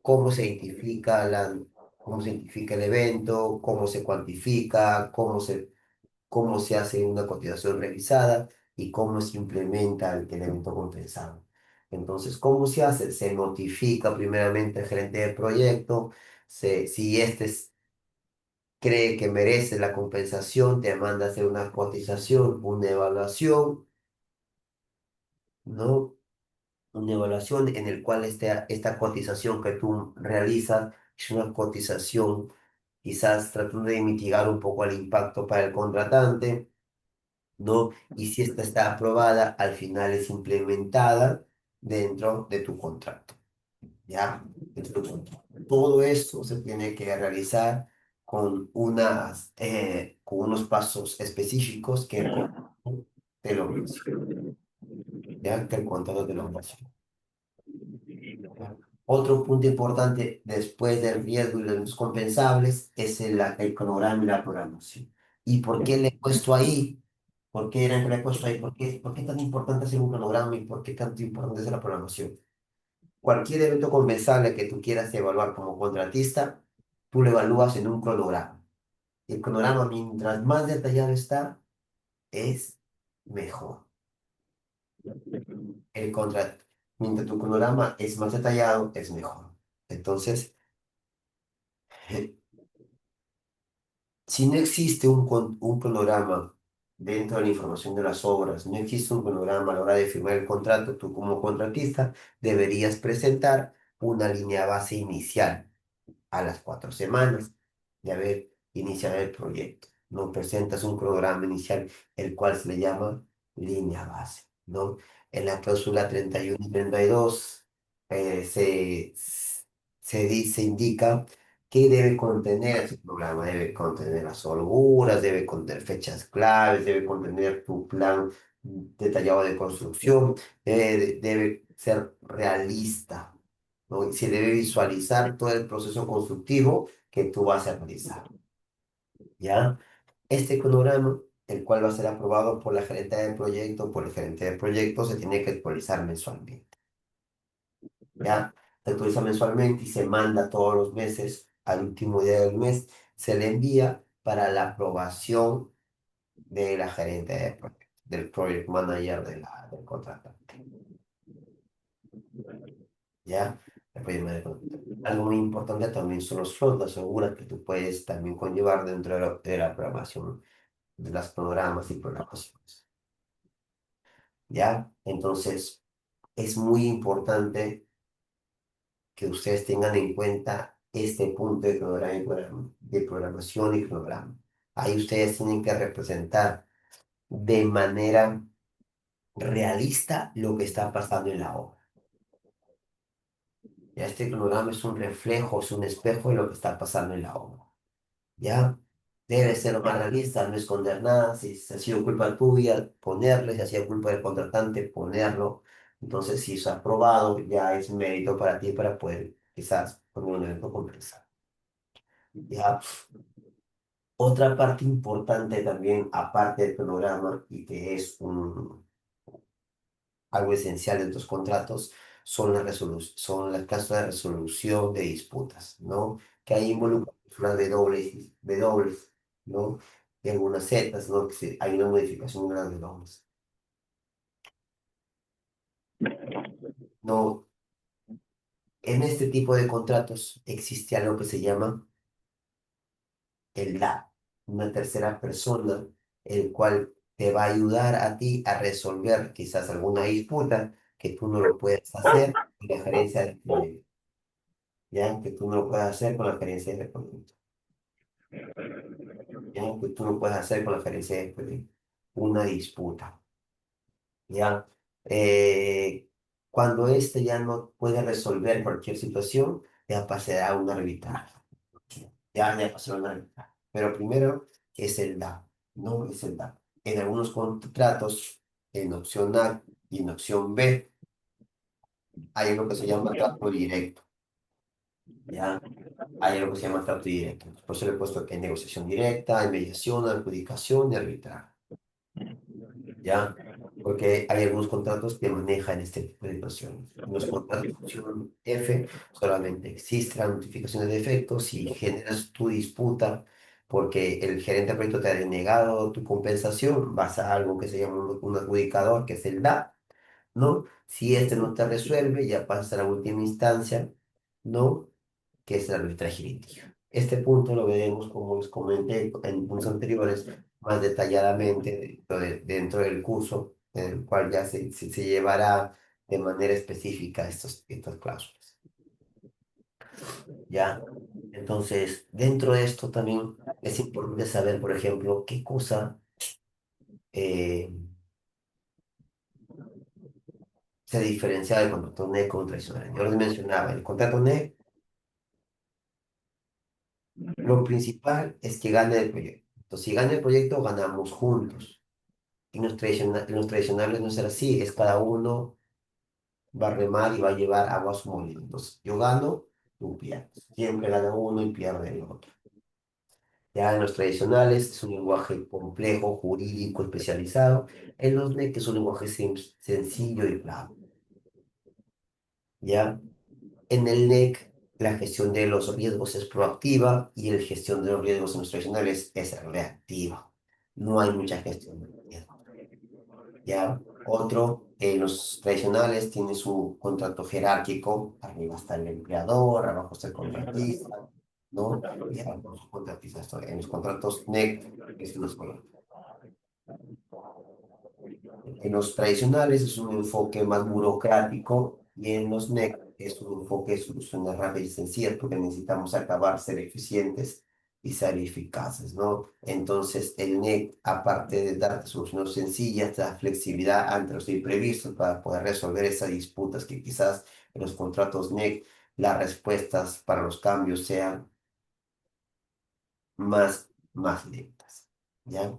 cómo se identifica cómo se identifica el evento, cómo se cuantifica, cómo se hace una cotización revisada y cómo se implementa el evento compensado. Entonces, ¿cómo se hace? Se notifica primeramente al gerente del proyecto, si cree que merece la compensación, te manda a hacer una cotización, una evaluación, ¿no? Una evaluación en el cual esta cotización que tú realizas es una cotización quizás tratando de mitigar un poco el impacto para el contratante, ¿no? Y si esta está aprobada, al final es implementada dentro de tu contrato, ¿ya? Dentro de tu contrato. Todo esto se tiene que realizar con unos pasos específicos que el contrato te lo menciona, ¿ya? Que el contrato te lo menciona. ¿Ya? Otro punto importante después del riesgo y de los compensables es el cronograma y la programación. ¿Y por qué le he puesto ahí? ¿Por qué le he puesto ahí? ¿Por qué es tan importante hacer un cronograma y por qué tanto importante es la programación? Cualquier evento compensable que tú quieras evaluar como contratista, tú lo evalúas en un cronograma. El cronograma, mientras más detallado está, es mejor. El contra... Mientras tu cronograma es más detallado, es mejor. Entonces, si no existe un cronograma dentro de la información de las obras, no existe un cronograma a la hora de firmar el contrato, tú como contratista deberías presentar una línea base inicial a las 4 semanas de haber iniciado el proyecto. No presentas un cronograma inicial, el cual se le llama línea base, ¿no? En la cláusula 31 y 32 se indica qué debe contener ese programa. Debe contener las holguras, debe contener fechas claves, debe contener tu plan detallado de construcción, debe ser realista, ¿no? Y se debe visualizar todo el proceso constructivo que tú vas a realizar, ¿ya? Este cronograma, el cual va a ser aprobado por la gerente del proyecto, por el gerente del proyecto, se tiene que actualizar mensualmente, ¿ya? Se actualiza mensualmente y se manda todos los meses, al último día del mes, se le envía para la aprobación de la gerente del proyecto, del project manager del contratante. ¿Ya? Algo muy importante también son los flows, las seguras que tú puedes también conllevar dentro de la programación, de los programas y programaciones. ¿Ya? Entonces, es muy importante que ustedes tengan en cuenta este punto de de programación y programa. Ahí ustedes tienen que representar de manera realista lo que está pasando en la obra. Ya este cronograma es un reflejo, es un espejo de lo que está pasando en la obra. ¿Ya? Debe ser lo más realista, no esconder nada. Si ha sido culpa tuya, ponerle. Si ha sido culpa del contratante, ponerlo. Entonces, si eso ha aprobado, ya es mérito para ti para poder quizás poner un evento compensado. Ya, otra parte importante también, aparte del programa, y que es algo esencial de tus contratos, son las cláusulas de resolución de disputas, ¿no? Que ahí involucran cláusulas de dobles, ¿no? Y algunas zetas, ¿no? Hay una modificación de las de dobles. No, en este tipo de contratos existe algo que se llama el DA, una tercera persona, el cual te va a ayudar a ti a resolver quizás alguna disputa que tú no lo puedes hacer con la gerencia de proyecto, ya que tú no lo puedes hacer con la gerencia de proyecto, ya que tú no puedes hacer con la gerencia de proyecto, una disputa, ya. Eh, Cuando éste ya no puede resolver cualquier situación, ya pasará a un arbitraje. Ya pasó una arbitraje. Pero primero es el DA, no es el DA. En algunos contratos, en opción A y en opción B, hay lo que se llama trato directo, ¿ya? Hay algo que se llama trato directo. Por eso le he puesto que hay negociación directa, hay mediación, adjudicación y arbitraje, ¿ya? Porque hay algunos contratos que manejan este tipo de situaciones. En los contratos de opción F solamente existe la notificación de defectos si generas tu disputa porque el gerente de proyecto te ha denegado tu compensación, vas a algo que se llama un adjudicador, que es el DA, ¿no? Si este no te resuelve, ya pasas a la última instancia, ¿no? Que es el arbitraje litigio. Este punto lo veremos, como les comenté en puntos anteriores, más detalladamente dentro del curso, en el cual ya se llevará de manera específica estas cláusulas, ¿ya? Entonces, dentro de esto también es importante saber, por ejemplo, qué cosa eh, se diferencia del contrato NEC con un tradicional. Yo les mencionaba, el contrato NEC, lo principal es que gane el proyecto. Entonces, si gana el proyecto, ganamos juntos. En los tradicionales no será así, es cada uno va a remar y va a llevar agua a su molino. Entonces, yo gano, tú pierdes. Siempre gana uno y pierde el otro. Ya en los tradicionales es un lenguaje complejo, jurídico, especializado. En los NEC es un lenguaje sencillo y claro. Ya en el NEC la gestión de los riesgos es proactiva y la gestión de los riesgos en los tradicionales es reactiva. No hay mucha gestión de riesgos. Ya otro, los tradicionales tiene su contrato jerárquico, arriba está el empleador, abajo está el contratista, ¿no? Y abajo su contratista. En los contratos NEC es una sola. En los tradicionales es un enfoque más burocrático y en los NEC es un enfoque de soluciones rápidas y sencillas porque necesitamos acabar, ser eficientes y ser eficaces, ¿no? Entonces el NEC, aparte de darte soluciones sencillas, te da flexibilidad ante los imprevistos para poder resolver esas disputas que quizás en los contratos NEC las respuestas para los cambios sean más lentas, ¿ya?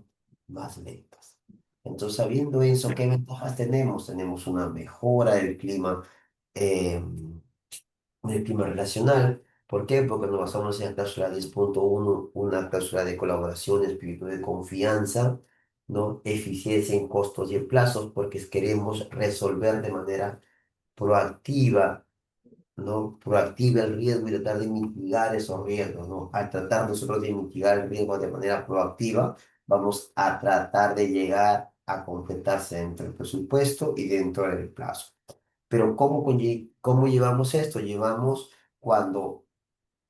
Más lentas. Entonces, sabiendo eso, ¿qué ventajas tenemos? Tenemos una mejora eh, del clima relacional. ¿Por qué? Porque nos basamos en la cláusula 10.1, una cláusula de colaboración, espíritu de confianza, ¿no? Eficiencia en costos y en plazos, porque queremos resolver de manera proactiva, ¿no? Proactiva el riesgo y tratar de mitigar esos riesgos, ¿no? Al tratar nosotros de mitigar el riesgo de manera proactiva, vamos a tratar de llegar a completarse dentro del presupuesto y dentro del plazo. Pero ¿cómo llevamos esto? Llevamos cuando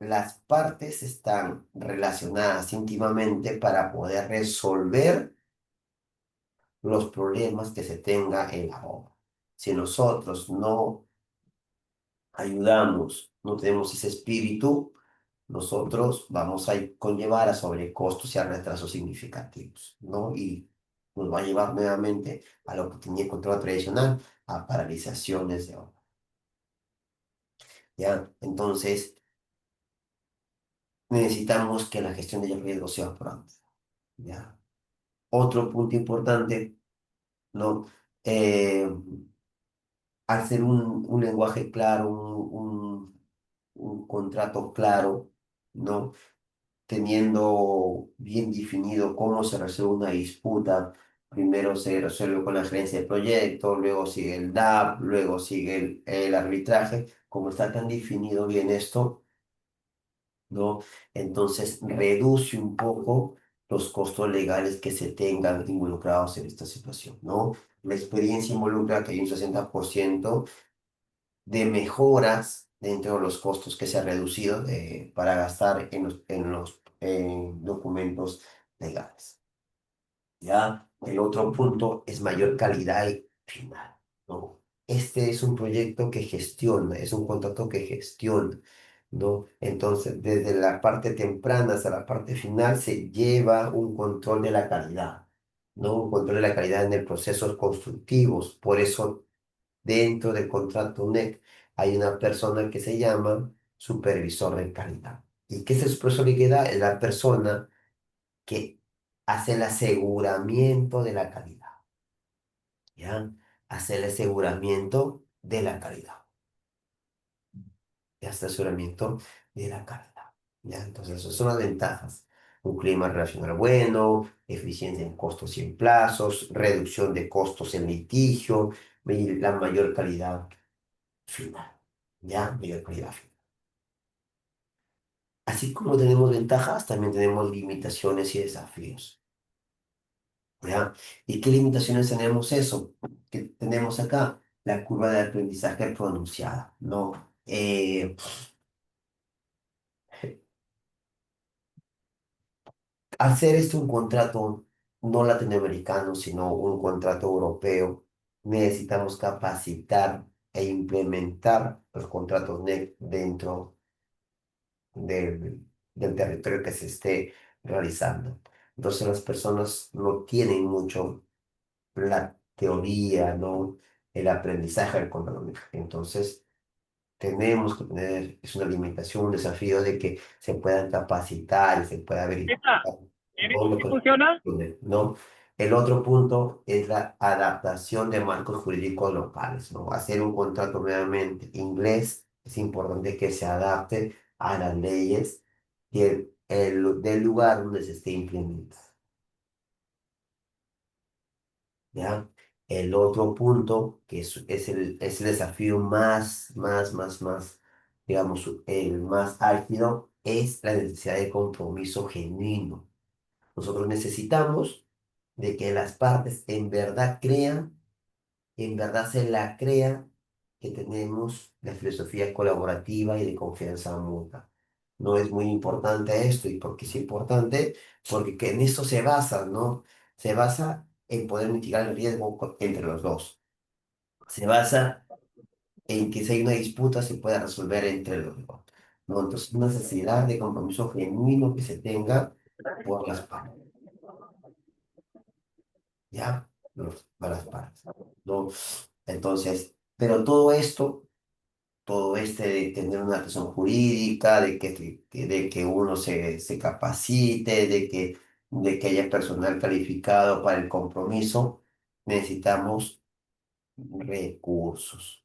las partes están relacionadas íntimamente para poder resolver los problemas que se tenga en la obra. Si nosotros no ayudamos, no tenemos ese espíritu, nosotros vamos a conllevar a sobrecostos y a retrasos significativos, ¿no? Y nos va a llevar nuevamente a lo que tenía el control tradicional, a paralizaciones de obra, ¿ya? Entonces, necesitamos que la gestión de riesgos sea pronta, ¿ya? Otro punto importante, ¿no? Eh, Hacer un lenguaje claro, un contrato claro, ¿no? Teniendo bien definido cómo se resuelve una disputa. Primero se resuelve con la gerencia de proyecto, luego sigue el DAP, luego sigue el arbitraje. Como está tan definido bien esto, ¿no? Entonces reduce un poco los costos legales que se tengan involucrados en esta situación, ¿no? La experiencia involucra que hay un 60% de mejoras dentro de los costos que se ha reducido para gastar en documentos legales. ¿Ya? El otro punto es mayor calidad final, ¿no? Este es un proyecto que gestiona, es un contrato que gestiona, ¿no? Entonces, desde la parte temprana hasta la parte final se lleva un control de la calidad, ¿no? Un control de la calidad en el procesos constructivos. Por eso, dentro del contrato NEC hay una persona que se llama supervisor de calidad. ¿Y qué es el supervisor de calidad? Es la persona que hace el aseguramiento de la calidad, ¿ya? Hace el aseguramiento de la calidad, y hace el aseguramiento de la calidad, ¿ya? Entonces, esas son las ventajas. Un clima relacional bueno, eficiencia en costos y en plazos, reducción de costos en litigio, y la mayor calidad final, ¿ya? Mayor calidad final. Así como tenemos ventajas, también tenemos limitaciones y desafíos. ¿Ya? ¿Y qué limitaciones tenemos eso? Que tenemos acá la curva de aprendizaje pronunciada, ¿no? Hacer esto un contrato no latinoamericano, sino un contrato europeo, necesitamos capacitar e implementar los contratos dentro del territorio que se esté realizando. Entonces las personas no tienen mucho la teoría, ¿no? El aprendizaje del control. Entonces, tenemos que tener, es una limitación, un desafío de que se puedan capacitar y se pueda verificar Esta, todo lo ¿sí que funciona? ¿no? El otro punto es la adaptación de marcos jurídicos locales, ¿no? Hacer un contrato nuevamente inglés, es importante que se adapte a las leyes del lugar donde se esté implementando. ¿Ya? El otro punto, que es el desafío más, digamos, el más álgido, es la necesidad de compromiso genuino. Nosotros necesitamos de que las partes en verdad crean, en verdad se la crean, que tenemos la filosofía colaborativa y de confianza mutua. No es muy importante esto, y porque es importante, porque que en esto se basa, ¿no? Se basa en poder mitigar el riesgo entre los dos. Se basa en que si hay una disputa se pueda resolver entre los dos, ¿no? Entonces, una necesidad de compromiso genuino que se tenga por las partes, ¿ya? Para las partes, ¿no? Entonces, pero todo esto, todo este de tener una acción jurídica, de que uno se capacite, de que haya personal calificado para el compromiso, necesitamos recursos.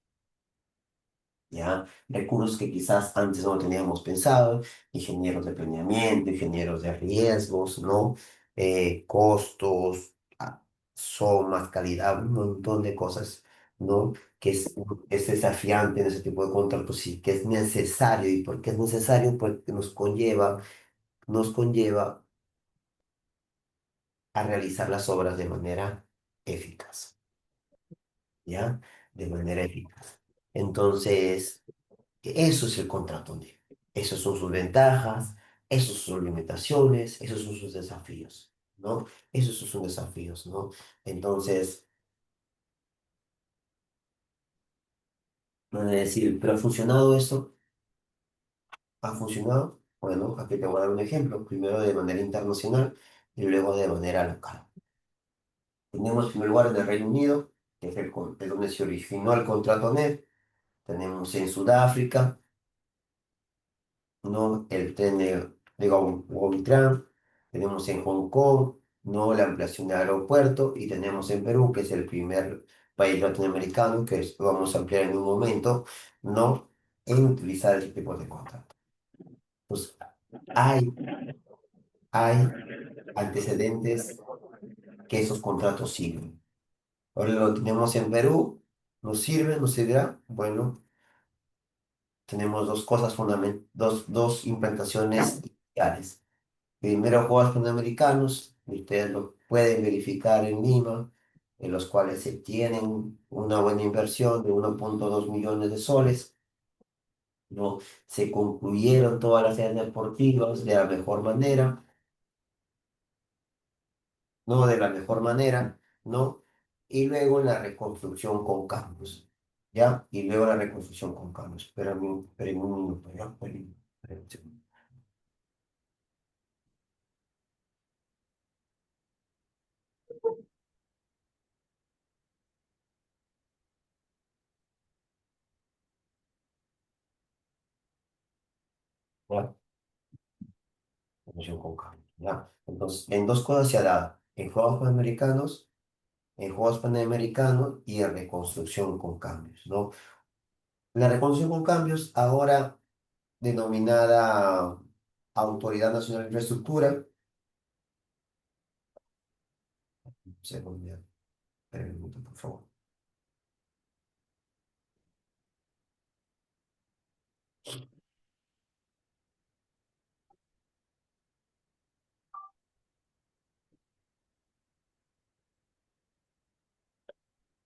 ¿Ya? Recursos que quizás antes no teníamos pensado, ingenieros de planeamiento, ingenieros de riesgos, ¿no? Costos, somas, calidad, un montón de cosas, ¿no? Que es desafiante en ese tipo de contratos y que es necesario. ¿Y por qué es necesario? Porque nos conlleva a realizar las obras de manera eficaz, ¿ya? De manera eficaz. Entonces, eso es el contrato negro. Esas son sus ventajas, esas son sus limitaciones, esos son sus desafíos, ¿no? Esos son sus desafíos, ¿no? Entonces, van a decir, ¿pero ha funcionado eso? ¿Ha funcionado? Bueno, aquí te voy a dar un ejemplo. Primero de manera internacional y luego de manera local. Tenemos en primer lugar en el Reino Unido, que es de donde se originó el contrato NET. Tenemos en Sudáfrica, ¿no? El TNU. digo, Huautran, tenemos en Hong Kong, ¿no? La ampliación del aeropuerto y tenemos en Perú, que es el primer país latinoamericano lo vamos a ampliar en un momento, ¿no? En utilizar ese tipo de contrato. Pues hay, hay antecedentes que esos contratos sirven. Ahora lo tenemos en Perú, ¿nos sirve? ¿Nos servirá? Bueno, tenemos dos cosas fundamentales, dos implantaciones iniciales. Primero, Juegos Panamericanos, y ustedes lo pueden verificar en Lima, en los cuales se tienen una buena inversión de 1,2 millones de soles, ¿no? Se concluyeron todas las áreas deportivas de la mejor manera, ¿no? De la mejor manera, ¿no? Y luego la reconstrucción con cambios, ¿ya? Y luego la reconstrucción con cambios. Espérame un minuto, ¿ya? Espérame un segundo. ¿Ya? Reconstrucción con cambios, ¿ya? Entonces, en dos cosas se ha dado. En Juegos Panamericanos y en reconstrucción con cambios, ¿no? La reconstrucción con cambios, ahora denominada Autoridad Nacional de Infraestructura, segundo, ya, espera un minuto, por favor.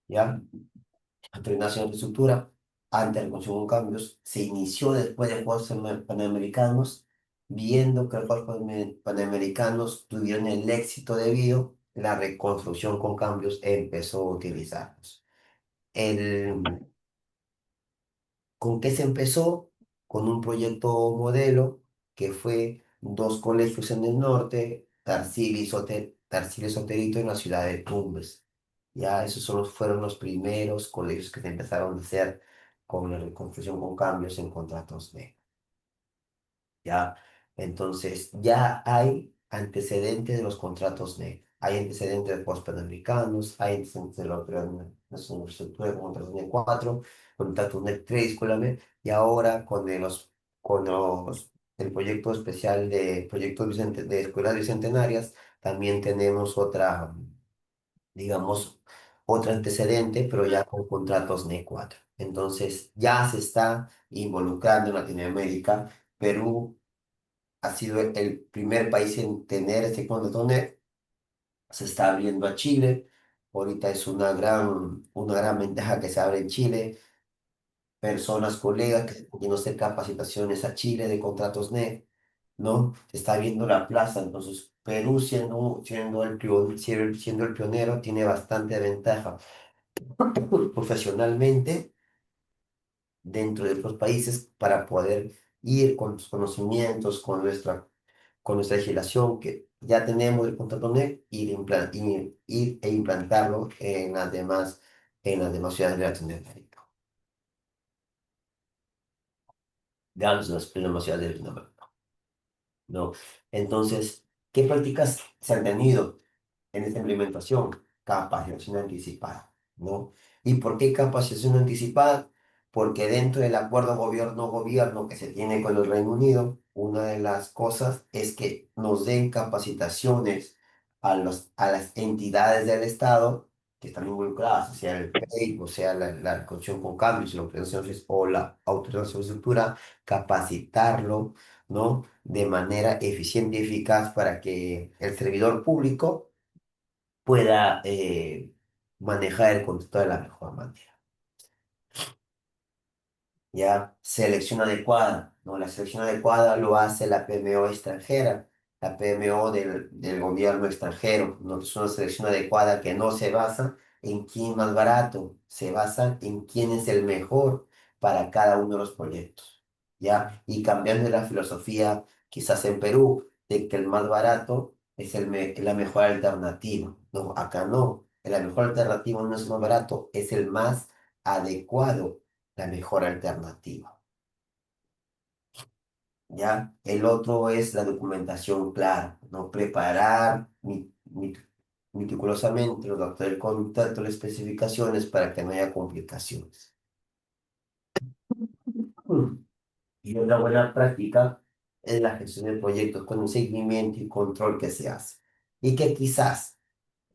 ¿Ya? Autoridad Nacional de Infraestructura, ante la reconstrucción con cambios, se inició después de Juegos Panamericanos, viendo que los Juegos Panamericanos tuvieron el éxito debido, la reconstrucción con cambios empezó a utilizarlos. El, ¿Con qué se empezó? Con un proyecto modelo que fue dos colegios en el norte, Tarsila y Soterito en la ciudad de Tumbes. Ya esos fueron los primeros colegios que se empezaron a hacer con la reconstrucción con cambios en contratos de. ¿Ya? Entonces, ya hay antecedentes de los contratos NEC, hay antecedentes de Juegos Panamericanos, hay antecedentes de la Autoridad Nacional de Infraestructura de contratos NEC 4, contratos NEC 3, discúlpame, y ahora el proyecto especial de de escuelas bicentenarias, también tenemos digamos, otro antecedente, pero ya con contratos NEC 4. Entonces, ya se está involucrando en Latinoamérica. Perú ha sido el primer país en tener este contrato NEC, se está abriendo a Chile, ahorita es una gran ventaja que se abre en Chile, personas, colegas que están yendo a hacer capacitaciones a Chile de contratos NEC, ¿no? Se está viendo la plaza, entonces Perú siendo el pionero tiene bastante ventaja profesionalmente dentro de otros países para poder ir con los conocimientos, con nuestra legislación que ya tenemos el contrato NEC, ir e implantarlo en las demás ciudades de Latinoamérica, digamos, en las demás ciudades de Latinoamérica, ¿no? Entonces, ¿qué prácticas se han tenido en esta implementación? Capacitación anticipada, ¿no? ¿Y por qué capacitación anticipada? Porque dentro del acuerdo gobierno-gobierno que se tiene con el Reino Unido, una de las cosas es que nos den capacitaciones a las entidades del Estado que están involucradas, sea el PEI, o sea la Reconstrucción con Cambios, o la Autoridad de Infraestructura, capacitarlo, ¿no? De manera eficiente y eficaz para que el servidor público pueda manejar el concepto de la mejor manera. ¿Ya? Selección adecuada, ¿no? La selección adecuada lo hace la PMO extranjera, la PMO del gobierno extranjero, ¿no? Es una selección adecuada que no se basa en quién es más barato, se basa en quién es el mejor para cada uno de los proyectos, ¿ya? Y cambiando la filosofía, quizás en Perú, de que el más barato es la mejor alternativa, ¿no? Acá no, la mejor alternativa no es el más barato, es el más adecuado, la mejor alternativa. ¿ya? El otro es la documentación clara, ¿no? Preparar meticulosamente los datos del contrato, las especificaciones para que no haya complicaciones. Mm. Y una buena práctica es la gestión de proyectos con un seguimiento y control que se hace. Y que quizás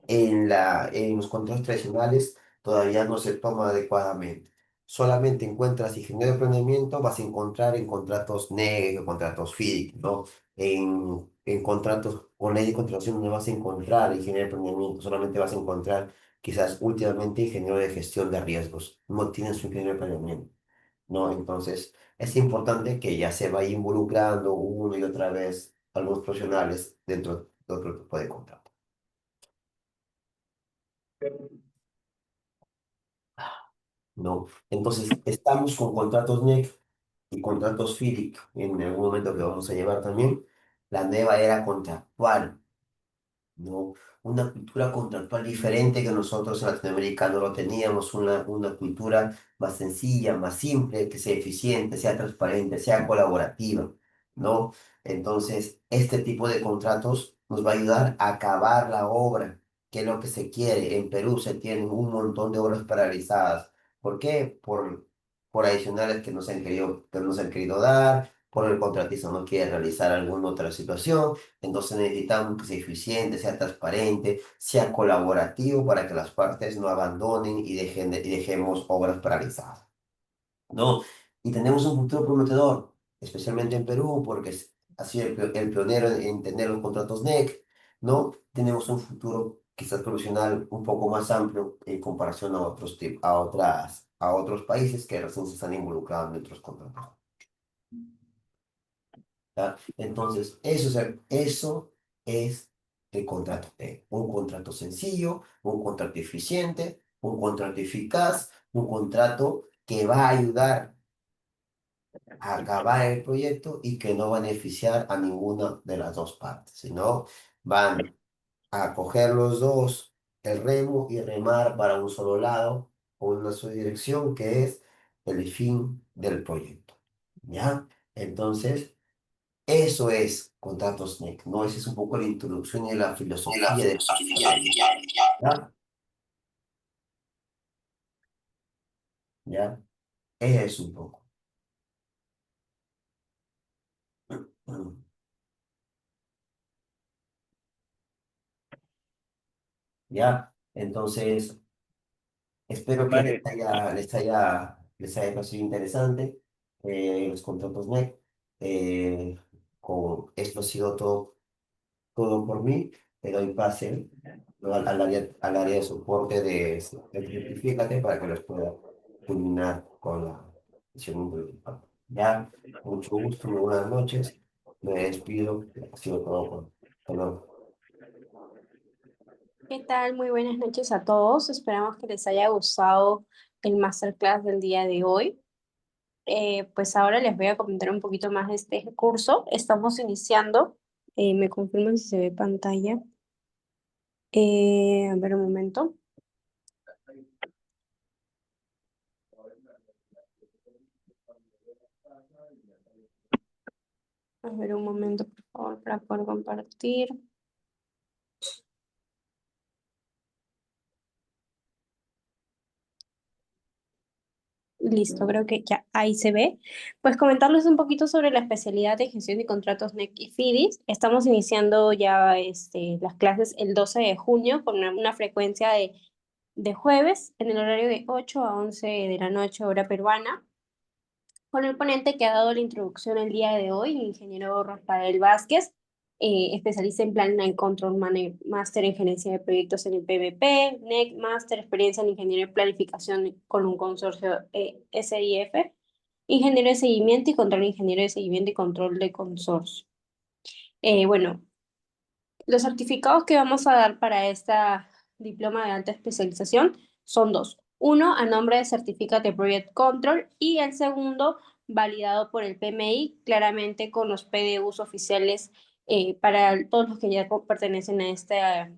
en los controles tradicionales todavía no se toma adecuadamente. Solamente encuentras ingeniero de planeamiento, vas a encontrar en contratos NEG, contratos FIDIC, ¿no? En contratos con ley de contratación no vas a encontrar ingeniero de planeamiento, solamente vas a encontrar quizás últimamente ingeniero de gestión de riesgos. No tienes su ingeniero de planeamiento, ¿no? Entonces, es importante que ya se vaya involucrando una y otra vez algunos profesionales dentro de otro tipo de contrato. ¿No? Entonces, estamos con contratos NEC y contratos FIDIC en algún momento que vamos a llevar también. La nueva era contractual, ¿no? Una cultura contractual diferente que nosotros en Latinoamérica no lo teníamos, una cultura más sencilla, más simple, que sea eficiente, sea transparente, sea colaborativa, ¿no? Entonces, este tipo de contratos nos va a ayudar a acabar la obra, que es lo que se quiere. En Perú se tienen un montón de obras paralizadas. ¿Por qué? Por adicionales que nos han querido dar, por el contratista no quiere realizar alguna otra situación. Entonces necesitamos que sea eficiente, sea transparente, sea colaborativo para que las partes no abandonen y dejemos obras paralizadas, ¿no? Y tenemos un futuro prometedor, especialmente en Perú, porque ha sido el pionero en tener los contratos NEC, ¿no? Tenemos un futuro quizás profesional un poco más amplio en comparación a a otros países que recién se están involucrando en otros contratos. ¿Ya? Entonces, eso es el contrato. Un contrato sencillo, un contrato eficiente, un contrato eficaz, un contrato que va a ayudar a acabar el proyecto y que no va a beneficiar a ninguna de las dos partes, sino van a coger los dos el remo y remar para un solo lado o una sola dirección, que es el fin del proyecto. ¿Ya? Entonces, eso es contratos NEC, ¿no? Esa es un poco la introducción y la Y la filosofía de filosofía. contratos NEC. ¿Ya? ¿Ya? Es un poco. Mm. ¿Ya? Entonces, espero que Vale. les haya parecido interesante los contratos NEC. Esto ha sido todo por mí. Te doy pase, ¿no? Al área de soporte de Certifícate para que los pueda culminar con la sesión individual. Ya, mucho gusto, muy buenas noches. Me despido. Ha sido todo hasta luego. ¿Qué tal? Muy buenas noches a todos. Esperamos que les haya gustado el masterclass del día de hoy. Pues ahora les voy a comentar un poquito más de este curso. Estamos iniciando. Me confirman si se ve pantalla. A ver un momento. A ver un momento, por favor, para poder compartir. Listo, creo que ya ahí se ve. Pues comentarles un poquito sobre la especialidad de gestión de contratos NEC y FIDIS. Estamos iniciando ya las clases el 12 de junio con una frecuencia de jueves en el horario de 8 a 11 de la noche, hora peruana, con el ponente que ha dado la introducción el día de hoy, el ingeniero Rafael Vázquez, especialista en Plan and Control Master en Gerencia de Proyectos en el PMP, NEC Master, experiencia en Ingeniería de Planificación con un consorcio SIF, Ingeniero de Seguimiento y Control Ingeniero de Seguimiento y Control de Consorcio. Bueno, los certificados que vamos a dar para esta diploma de alta especialización son dos. Uno a nombre de Certificate Project Control y el segundo validado por el PMI, claramente con los PDUs oficiales para todos los que ya pertenecen a esta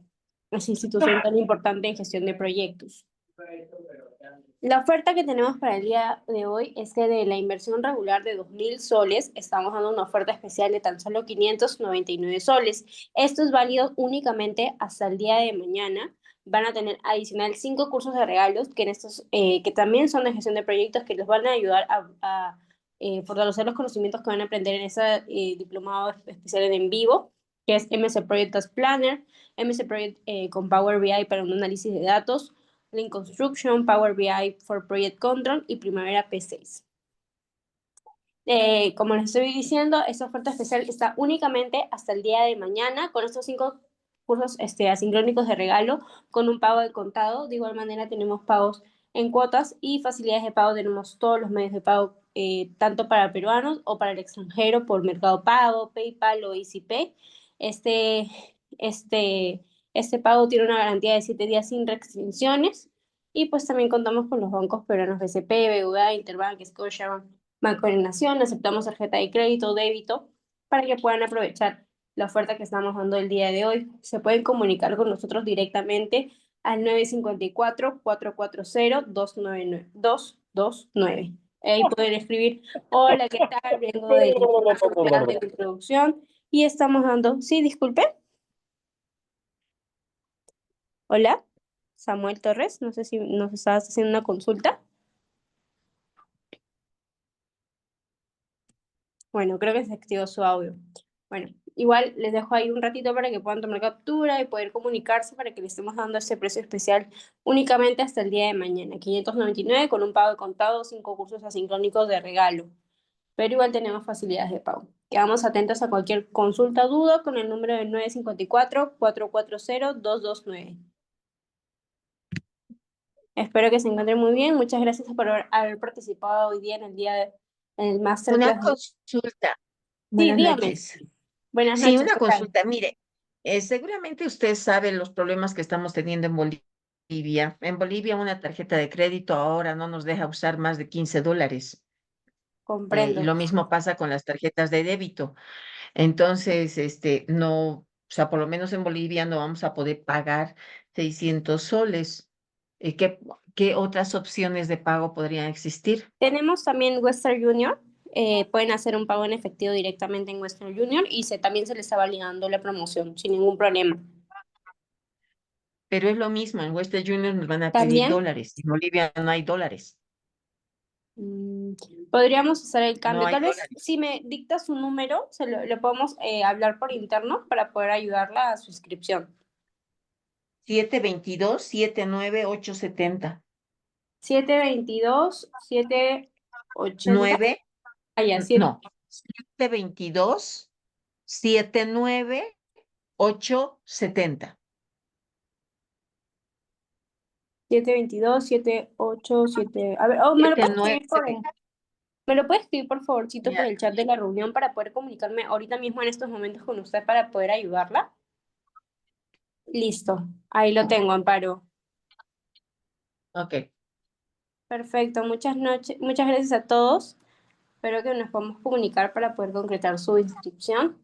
institución tan importante en gestión de proyectos. La oferta que tenemos para el día de hoy es que de la inversión regular de 2.000 soles, estamos dando una oferta especial de tan solo 599 soles. Esto es válido únicamente hasta el día de mañana. Van a tener adicional 5 cursos de regalos que, que también son de gestión de proyectos que les van a ayudar a fortalecer los conocimientos que van a aprender en ese diplomado especial en vivo, que es MS Project Task Planner, MS Project con Power BI para un análisis de datos, Lean Construction, Power BI for Project Control y Primavera P6. Como les estoy diciendo, esta oferta especial está únicamente hasta el día de mañana con estos 5 cursos asincrónicos de regalo con un pago de contado. De igual manera tenemos pagos en cuotas y facilidades de pago. Tenemos todos los medios de pago, tanto para peruanos o para el extranjero por Mercado Pago, PayPal o EasyPay. Este, este, este pago tiene una garantía de 7 días sin restricciones y pues también contamos con los bancos peruanos BCP, BBVA, Interbank, Scotiabank, Banco de la Nación. Aceptamos tarjeta de crédito o débito para que puedan aprovechar la oferta que estamos dando el día de hoy. Se pueden comunicar con nosotros directamente al 954-440-299-229. Ahí pueden escribir, hola, ¿qué tal? Vengo del diplomado de arte de introducción y estamos dando, sí, disculpe, hola, Samuel Torres, no sé si nos estabas haciendo una consulta. Bueno, creo que se activó su audio. Bueno, igual les dejo ahí un ratito para que puedan tomar captura y poder comunicarse para que le estemos dando ese precio especial únicamente hasta el día de mañana. 599 con un pago de contado, 5 cursos asincrónicos de regalo. Pero igual tenemos facilidades de pago. Quedamos atentos a cualquier consulta o duda con el número de 954-440-229. Espero que se encuentren muy bien. Muchas gracias por haber participado hoy día en el Una masterclass. consulta. Sí, Buenas dígame. noches. Buenas Sí, noches, una ¿qué tal? consulta. Mire, seguramente usted sabe los problemas que estamos teniendo en Bolivia. En Bolivia una tarjeta de crédito ahora no nos deja usar más de $15. Y Comprendo. lo mismo pasa con las tarjetas de débito. Entonces, no, o sea, por lo menos en Bolivia no vamos a poder pagar 600 soles. ¿Qué otras opciones de pago podrían existir? Tenemos también Western Junior. Pueden hacer un pago en efectivo directamente en Western Junior y también se les está validando la promoción sin ningún problema. Pero es lo mismo, en Western Union nos van a pedir También dólares. En Bolivia no hay dólares. mm, podríamos hacer el No cambio. hay Tal vez dólares. si me dicta su número, le podemos hablar por interno para poder ayudarla a su inscripción. 722-79870. 722-780. 9, Allá, no, 722-79870. 722-787. A ver, oh, ¿me lo Siete puedes escribir nueve. ¿Me lo puede escribir, por favorcito, por Ya, el chat de la reunión para poder comunicarme ahorita mismo en estos momentos con usted para poder ayudarla? Listo, ahí lo tengo, Amparo. ok. Perfecto, muchas gracias a todos. Espero que nos podamos comunicar para poder concretar su inscripción.